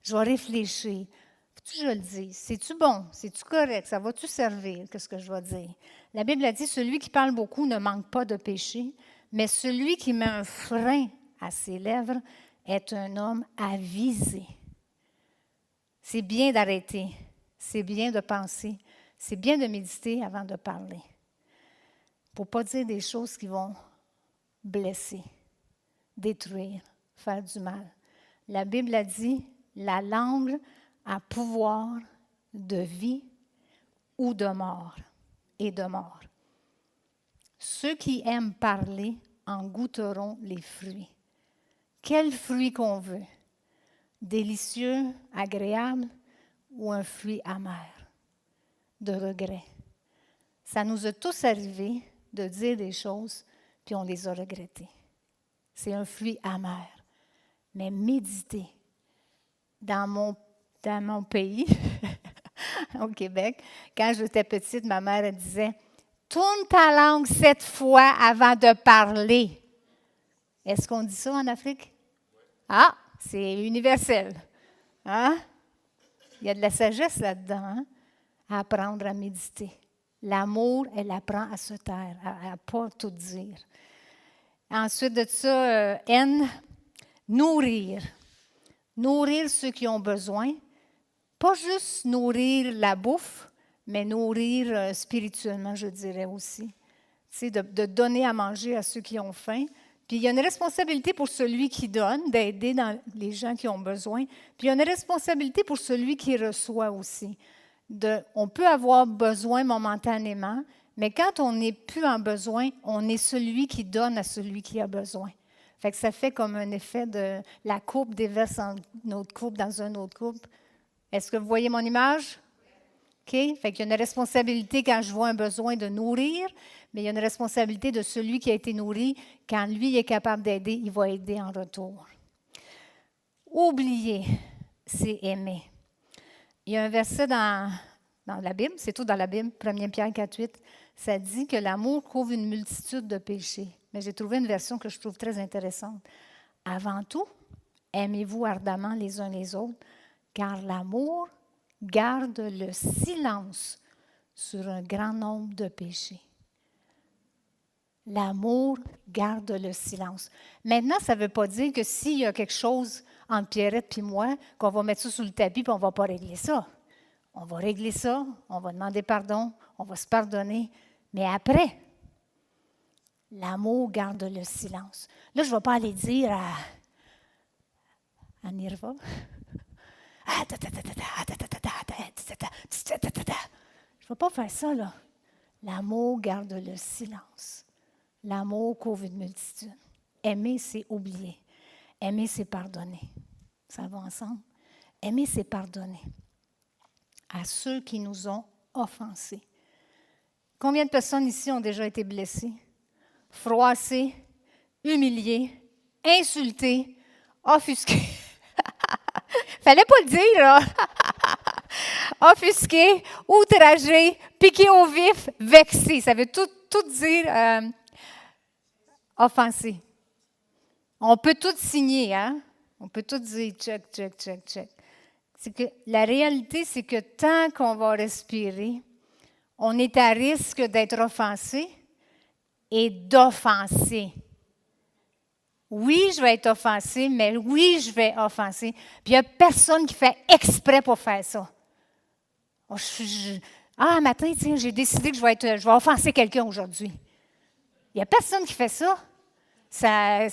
Speaker 1: je vais réfléchir. Faut-tu que je le dise? C'est-tu bon? C'est-tu correct? Ça va-tu servir? Qu'est-ce que je vais dire? La Bible a dit, celui qui parle beaucoup ne manque pas de péché, mais celui qui met un frein à ses lèvres est un homme avisé. C'est bien d'arrêter, c'est bien de penser. C'est bien de méditer avant de parler, pour ne pas dire des choses qui vont blesser, détruire, faire du mal. La Bible a dit, la langue a pouvoir de vie ou de mort, et de mort. Ceux qui aiment parler en goûteront les fruits. Quel fruit qu'on veut? Délicieux, agréable ou un fruit amer, de regret? Ça nous est tous arrivé de dire des choses, puis on les a regrettées. C'est un fruit amer. Mais méditez. Dans mon pays, au Québec, quand j'étais petite, ma mère elle disait « Tourne ta langue 7 fois avant de parler. » Est-ce qu'on dit ça en Afrique? Ah, c'est universel. Hein? Il y a de la sagesse là-dedans, hein? À apprendre à méditer. L'amour, elle apprend à se taire, à ne pas tout dire. Ensuite de ça, N, nourrir. Nourrir ceux qui ont besoin. Pas juste nourrir la bouffe, mais nourrir spirituellement, je dirais aussi. C'est de donner à manger à ceux qui ont faim. Puis il y a une responsabilité pour celui qui donne, d'aider les gens qui ont besoin. Puis il y a une responsabilité pour celui qui reçoit aussi. On peut avoir besoin momentanément, mais quand on n'est plus en besoin, on est celui qui donne à celui qui a besoin. Fait que ça fait comme un effet de la coupe déverse en une autre coupe dans une autre coupe. Est-ce que vous voyez mon image? OK? Fait qu'il y a une responsabilité quand je vois un besoin de nourrir, mais il y a une responsabilité de celui qui a été nourri. Quand lui est capable d'aider, il va aider en retour. Oublier, c'est aimer. Il y a un verset dans la Bible, c'est tout dans la Bible, 1 Pierre 4,8, ça dit que l'amour couvre une multitude de péchés. Mais j'ai trouvé une version que je trouve très intéressante. Avant tout, aimez-vous ardemment les uns les autres, car l'amour garde le silence sur un grand nombre de péchés. L'amour garde le silence. Maintenant, ça ne veut pas dire que s'il y a quelque chose entre Pierrette et moi, qu'on va mettre ça sous le tapis et on ne va pas régler ça. On va régler ça, on va demander pardon, on va se pardonner. Mais après, l'amour garde le silence. Là, je ne vais pas aller dire à Nirva. Je ne vais pas faire ça, là. L'amour garde le silence. L'amour couvre une multitude. Aimer, c'est oublier. Aimer, c'est pardonner. Ça va ensemble? Aimer, c'est pardonner à ceux qui nous ont offensés. Combien de personnes ici ont déjà été blessées, froissées, humiliées, insultées, offusquées? Fallait pas le dire, là. Offusquées, outragées, piquées au vif, vexées. Ça veut tout dire offensé. On peut tout signer, hein? On peut tout dire check, check, check, check. C'est que la réalité, c'est que tant qu'on va respirer, on est à risque d'être offensé et d'offenser. Oui, je vais être offensé, mais oui, je vais offenser. Puis il n'y a personne qui fait exprès pour faire ça. Matin, tiens, j'ai décidé que je vais offenser quelqu'un aujourd'hui. Il n'y a personne qui fait ça. Ça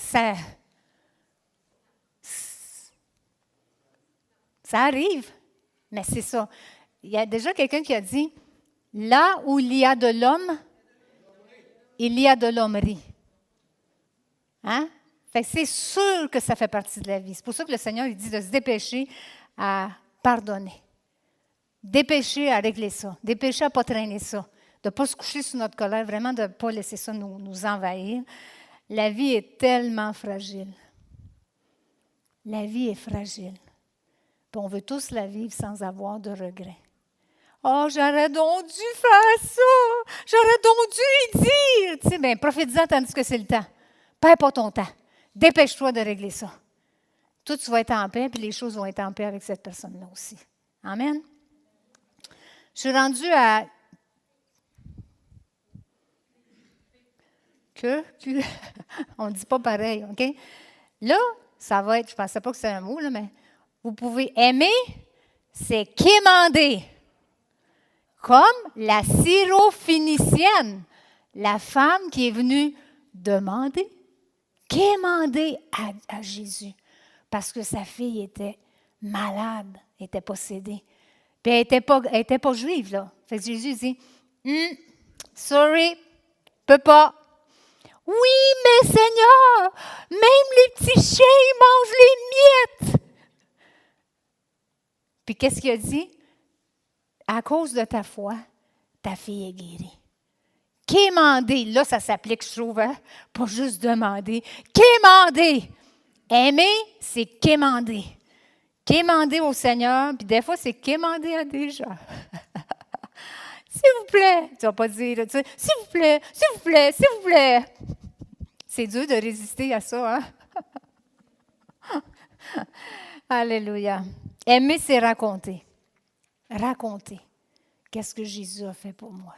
Speaker 1: arrive, mais c'est ça. Il y a déjà quelqu'un qui a dit, là où il y a de l'homme, il y a de l'hommerie. Hein? Fait que c'est sûr que ça fait partie de la vie. C'est pour ça que le Seigneur il dit de se dépêcher à pardonner. Dépêcher à régler ça. Dépêcher à ne pas traîner ça. De ne pas se coucher sous notre colère, vraiment de ne pas laisser ça nous envahir. La vie est tellement fragile. La vie est fragile. Puis on veut tous la vivre sans avoir de regrets. Oh, j'aurais donc dû faire ça! J'aurais donc dû y dire! Tu sais, bien, profite-en tandis que c'est le temps. Perds pas ton temps. Dépêche-toi de régler ça. Tout va être en paix, puis les choses vont être en paix avec cette personne-là aussi. Amen. Je suis rendue à... On ne dit pas pareil, OK? Là, ça va être... Je ne pensais pas que c'était un mot, là, mais... Vous pouvez aimer, c'est quémander. Comme la syrophénicienne, la femme qui est venue demander, quémander à Jésus. Parce que sa fille était malade, était possédée. Puis elle n'était pas juive, là. Fait que Jésus dit, sorry, peux pas. Oui, mais Seigneur, même les petits chiens, ils mangent les miettes. Puis qu'est-ce qu'il a dit? À cause de ta foi, ta fille est guérie. Quémander, là, ça s'applique, je trouve, hein? Pas juste demander. Quémander. Aimer, c'est quémander. Quémander au Seigneur, puis des fois, c'est quémander à des gens. S'il vous plaît. Tu vas pas dire, tu sais, s'il vous plaît, s'il vous plaît, s'il vous plaît. C'est dur de résister à ça, hein? Alléluia. Aimer, c'est raconter. Raconter. Qu'est-ce que Jésus a fait pour moi?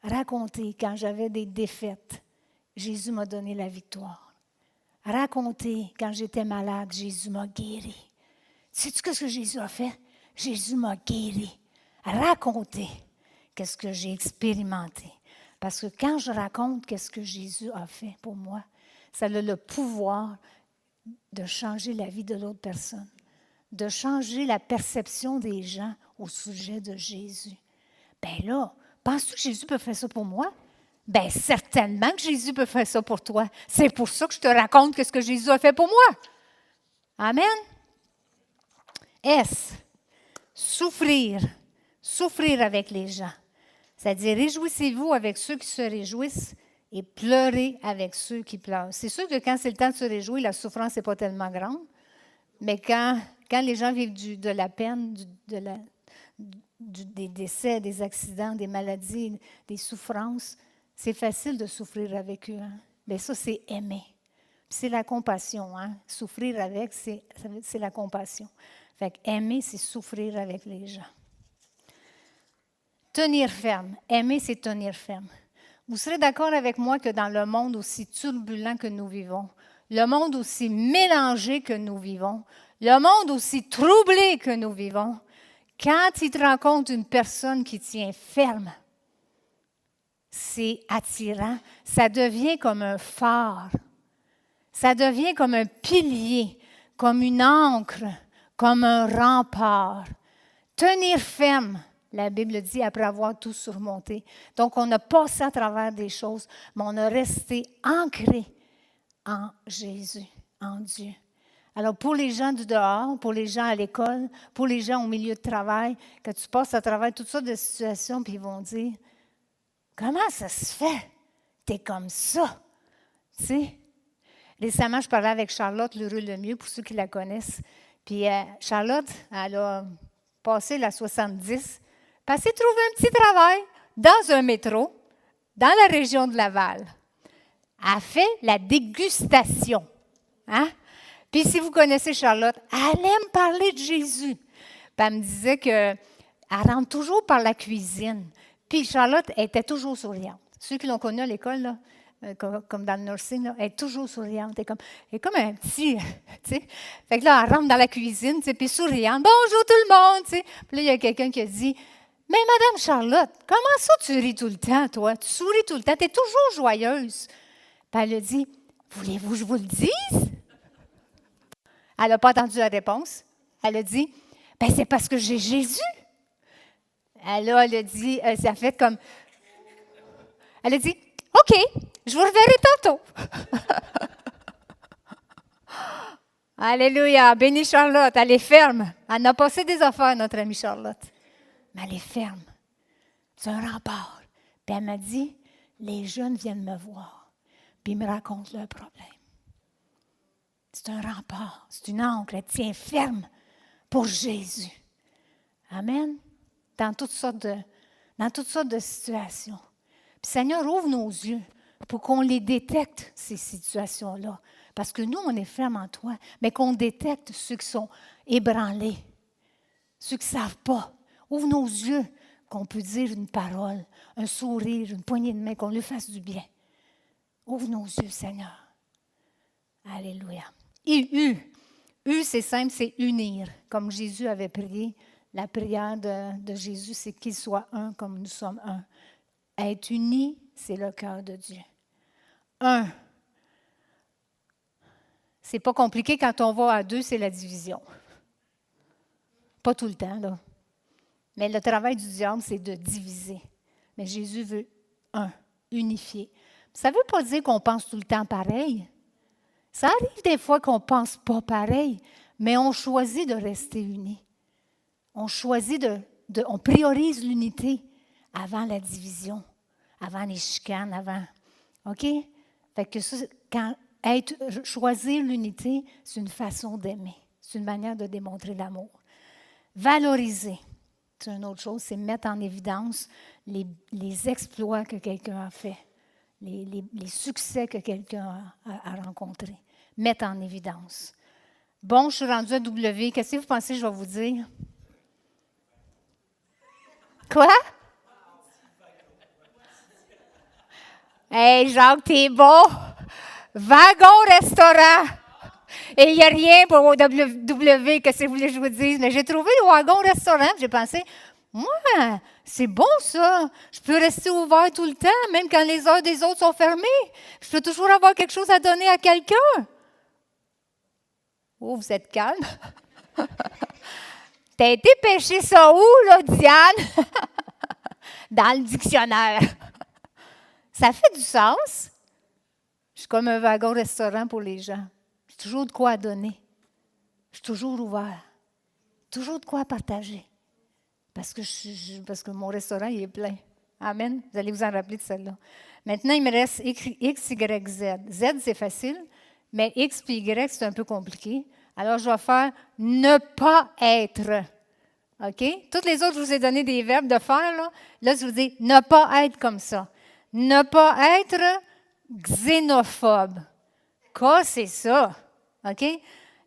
Speaker 1: Raconter quand j'avais des défaites, Jésus m'a donné la victoire. Raconter quand j'étais malade, Jésus m'a guéri. Sais-tu ce que Jésus a fait? Jésus m'a guéri. Raconter qu'est-ce que j'ai expérimenté. Parce que quand je raconte qu'est-ce que Jésus a fait pour moi, ça a le pouvoir de changer la vie de l'autre personne, de changer la perception des gens au sujet de Jésus. Bien là, penses-tu que Jésus peut faire ça pour moi? Bien, certainement que Jésus peut faire ça pour toi. C'est pour ça que je te raconte ce que Jésus a fait pour moi. Amen. S. Souffrir. Souffrir avec les gens. C'est-à-dire, réjouissez-vous avec ceux qui se réjouissent et pleurez avec ceux qui pleurent. C'est sûr que quand c'est le temps de se réjouir, la souffrance n'est pas tellement grande. Mais quand les gens vivent de la peine, des décès, des accidents, des maladies, des souffrances, c'est facile de souffrir avec eux. Hein? Bien, ça, c'est aimer. Puis c'est la compassion. Hein? Souffrir avec, c'est la compassion. Fait que aimer, c'est souffrir avec les gens. Tenir ferme. Aimer, c'est tenir ferme. Vous serez d'accord avec moi que dans le monde aussi turbulent que nous vivons, le monde aussi mélangé que nous vivons, le monde aussi troublé que nous vivons, quand il te rencontre une personne qui tient ferme, c'est attirant. Ça devient comme un phare. Ça devient comme un pilier, comme une ancre, comme un rempart. Tenir ferme, la Bible dit, après avoir tout surmonté. Donc, on a passé à travers des choses, mais on a resté ancré en Jésus, en Dieu. Alors, pour les gens du dehors, pour les gens à l'école, pour les gens au milieu de travail, quand tu passes à travers toutes sortes de situations, puis ils vont dire, « Comment ça se fait? T'es comme ça. » Tu sais? Récemment, je parlais avec Charlotte Lheureux-Lemieux, pour ceux qui la connaissent. Puis Charlotte, elle a passé la 70, puis elle s'est trouvée un petit travail dans un métro, dans la région de Laval. Elle a fait la dégustation. Hein? Puis si vous connaissez Charlotte, elle aime parler de Jésus. Puis elle me disait qu'elle rentre toujours par la cuisine. Puis Charlotte était toujours souriante. Ceux qui l'ont connue à l'école, là, comme dans le nursing, là, elle est toujours souriante. Elle est comme un petit, tu sais. Fait que là, elle rentre dans la cuisine, tu sais, puis souriante. Bonjour tout le monde, tu sais. Puis là, il y a quelqu'un qui a dit, mais Madame Charlotte, comment ça tu ris tout le temps, toi? Tu souris tout le temps, tu es toujours joyeuse. Puis elle a dit, voulez-vous que je vous le dise? Elle n'a pas entendu la réponse. Elle a dit, ben c'est parce que j'ai Jésus. Elle a dit, ça a fait comme, elle a dit, OK, je vous reverrai tantôt. Alléluia, bénie Charlotte, elle est ferme. Elle a passé des affaires, notre amie Charlotte. Mais elle est ferme. C'est un rempart. Puis elle m'a dit, les jeunes viennent me voir, puis ils me racontent leurs problèmes. C'est un rempart, c'est une ancre, elle tient ferme pour Jésus. Amen. Dans toutes sortes de situations. Puis Seigneur, ouvre nos yeux pour qu'on les détecte, ces situations-là. Parce que nous, on est ferme en toi, mais qu'on détecte ceux qui sont ébranlés, ceux qui ne savent pas. Ouvre nos yeux, qu'on peut dire une parole, un sourire, une poignée de main, qu'on lui fasse du bien. Ouvre nos yeux, Seigneur. Alléluia. Et U, c'est simple, c'est unir. Comme Jésus avait prié, la prière de Jésus, c'est qu'il soit un comme nous sommes un. Être unis, c'est le cœur de Dieu. Un. C'est pas compliqué quand on va à deux, c'est la division. Pas tout le temps, là. Mais le travail du diable, c'est de diviser. Mais Jésus veut un, unifier. Ça ne veut pas dire qu'on pense tout le temps pareil. Ça arrive des fois qu'on ne pense pas pareil, mais on choisit de rester unis. On choisit on priorise l'unité avant la division, avant les chicanes, avant. OK? Fait que ça, choisir l'unité, c'est une façon d'aimer. C'est une manière de démontrer l'amour. Valoriser, c'est une autre chose, c'est mettre en évidence les exploits que quelqu'un a fait, les succès que quelqu'un a rencontrés. Mettre en évidence. Bon, je suis rendue à W. Qu'est-ce que vous pensez que je vais vous dire? Quoi? Hey, Jacques, t'es bon! Wagon-restaurant! Et il n'y a rien pour au W, qu'est-ce que vous voulez que je vous dise? Mais j'ai trouvé le wagon-restaurant, j'ai pensé, moi, c'est bon ça! Je peux rester ouvert tout le temps, même quand les heures des autres sont fermées. Je peux toujours avoir quelque chose à donner à quelqu'un. Oh, vous êtes calme? T'as été pêcher ça où, là, Diane? Dans le dictionnaire. Ça fait du sens. Je suis comme un wagon-restaurant pour les gens. J'ai toujours de quoi donner. Je suis toujours ouvert. Toujours de quoi partager. Parce que mon restaurant, il est plein. Amen. Vous allez vous en rappeler de celle-là. Maintenant, il me reste X, Y, Z. Z, c'est facile, mais X et Y, c'est un peu compliqué. Alors, je vais faire ne pas être. OK? Toutes les autres, je vous ai donné des verbes de faire. Là, je vous dis ne pas être comme ça. Ne pas être xénophobe. Quoi, c'est ça? OK?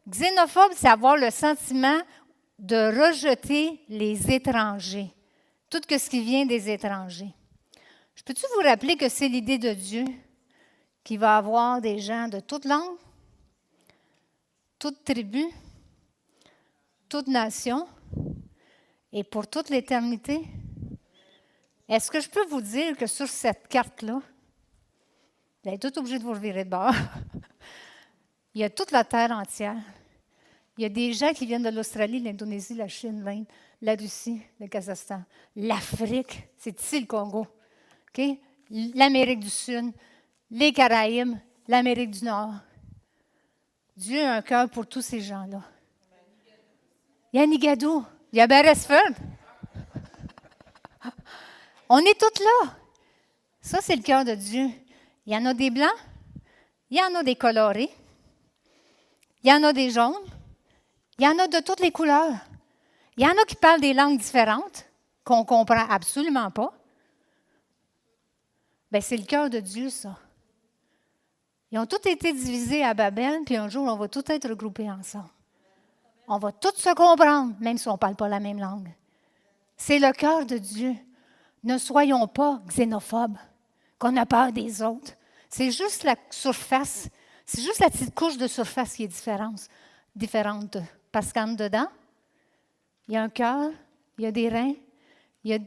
Speaker 1: Xénophobe, c'est avoir le sentiment de rejeter les étrangers. Tout ce qui vient des étrangers. Je peux-tu vous rappeler que c'est l'idée de Dieu qui va avoir des gens de toute langue, toute tribu, toute nation et pour toute l'éternité? Est-ce que je peux vous dire que sur cette carte-là, vous êtes tout obligé de vous revirer de bord, il y a toute la terre entière. Il y a des gens qui viennent de l'Australie, l'Indonésie, la Chine, l'Inde, la Russie, le Kazakhstan, l'Afrique, c'est ici le Congo, okay? L'Amérique du Sud, les Caraïbes, l'Amérique du Nord. Dieu a un cœur pour tous ces gens-là. Il y a Nigadou, il y a Beresford. On est toutes là. Ça, c'est le cœur de Dieu. Il y en a des blancs, il y en a des colorés, il y en a des jaunes, il y en a de toutes les couleurs. Il y en a qui parlent des langues différentes qu'on ne comprend absolument pas. Bien, c'est le cœur de Dieu, ça. Ils ont tous été divisés à Babel, puis un jour, on va tous être regroupés ensemble. On va tous se comprendre, même si on ne parle pas la même langue. C'est le cœur de Dieu. Ne soyons pas xénophobes, qu'on a peur des autres. C'est juste la surface, c'est juste la petite couche de surface qui est différente. Parce qu'en dedans, il y a un cœur, il y a des reins, il y a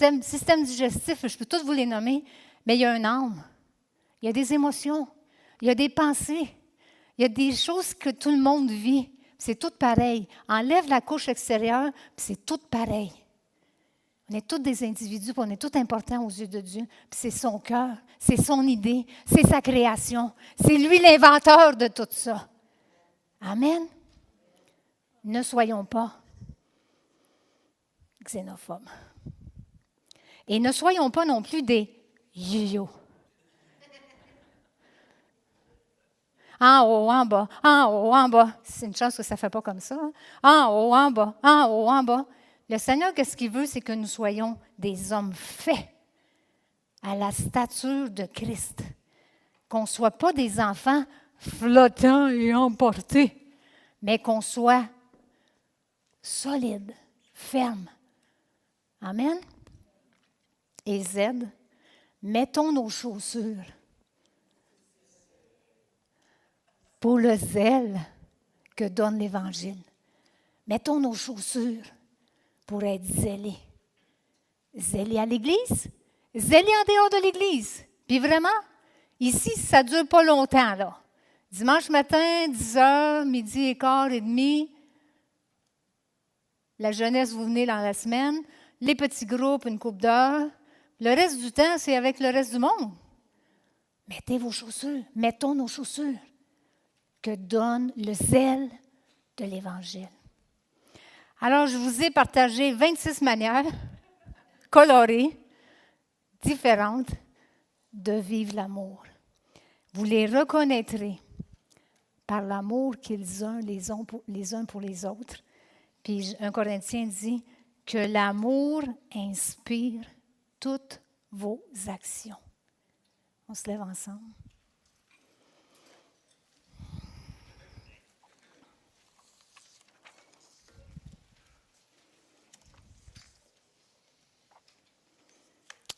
Speaker 1: un système digestif, je peux tous vous les nommer, mais il y a une âme, il y a des émotions, il y a des pensées, il y a des choses que tout le monde vit. C'est tout pareil. Enlève la couche extérieure, puis c'est tout pareil. On est tous des individus, puis on est tous importants aux yeux de Dieu. Puis c'est son cœur, c'est son idée, c'est sa création. C'est lui l'inventeur de tout ça. Amen. Ne soyons pas xénophobes. Et ne soyons pas non plus des yo-yo. En haut, en bas, en haut, en bas. C'est une chance que ça ne fait pas comme ça. Hein? En haut, en bas, en haut, en bas. Le Seigneur, qu'est-ce qu'il veut, c'est que nous soyons des hommes faits à la stature de Christ. Qu'on ne soit pas des enfants flottants et emportés, mais qu'on soit solides, fermes. Amen. Et Z, mettons nos chaussures pour le zèle que donne l'Évangile. Mettons nos chaussures pour être zélés. Zélés à l'Église, zélés en dehors de l'Église. Puis vraiment, ici, ça ne dure pas longtemps, là. Dimanche matin, 10h, midi et quart et demi. La jeunesse, vous venez dans la semaine. Les petits groupes, une couple d'heures. Le reste du temps, c'est avec le reste du monde. Mettez vos chaussures, mettons nos chaussures que donne le zèle de l'Évangile. Alors, je vous ai partagé 26 manières colorées, différentes, de vivre l'amour. Vous les reconnaîtrez par l'amour qu'ils ont les uns pour les autres. Puis 1 Corinthiens dit que l'amour inspire toutes vos actions. On se lève ensemble.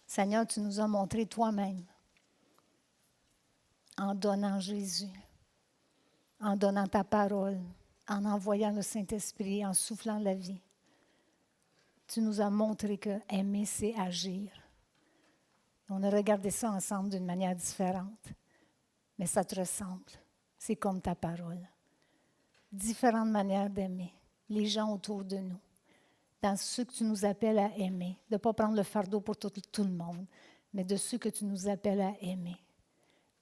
Speaker 1: Seigneur, tu nous as montré toi-même en donnant Jésus, en donnant ta parole, en envoyant le Saint-Esprit, en soufflant la vie. Tu nous as montré que aimer, c'est agir. On a regardé ça ensemble d'une manière différente, mais ça te ressemble. C'est comme ta parole. Différentes manières d'aimer les gens autour de nous. Dans ceux que tu nous appelles à aimer, de ne pas prendre le fardeau pour tout le monde, mais de ceux que tu nous appelles à aimer,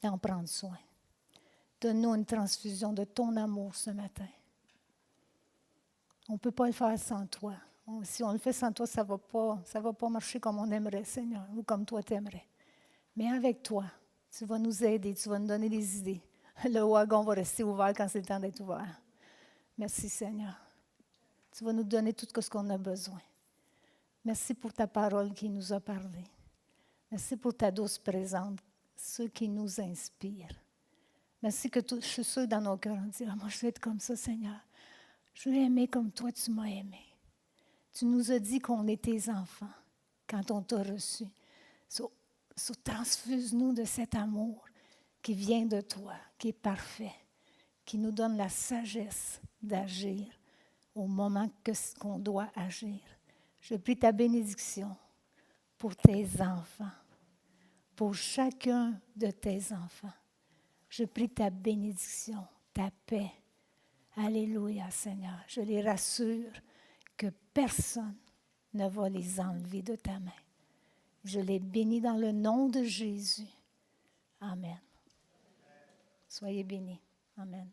Speaker 1: d'en prendre soin. Donne-nous une transfusion de ton amour ce matin. On ne peut pas le faire sans toi. Si on le fait sans toi, ça va pas marcher comme on aimerait, Seigneur, ou comme toi t'aimerais. Mais avec toi, tu vas nous aider, tu vas nous donner des idées. Le wagon va rester ouvert quand c'est le temps d'être ouvert. Merci, Seigneur. Tu vas nous donner tout ce qu'on a besoin. Merci pour ta parole qui nous a parlé. Merci pour ta douce présence, ceux qui nous inspirent. Merci que je suis sûre dans nos cœurs, on dit, moi je veux être comme ça, Seigneur. Je veux aimer comme toi, tu m'as aimé. Tu nous as dit qu'on est tes enfants quand on t'a reçu. Transfuse-nous de cet amour qui vient de toi, qui est parfait, qui nous donne la sagesse d'agir au moment qu'on doit agir. Je prie ta bénédiction pour tes enfants, pour chacun de tes enfants. Je prie ta bénédiction, ta paix. Alléluia, Seigneur. Je les rassure que personne ne va les enlever de ta main. Je les bénis dans le nom de Jésus. Amen. Soyez bénis. Amen.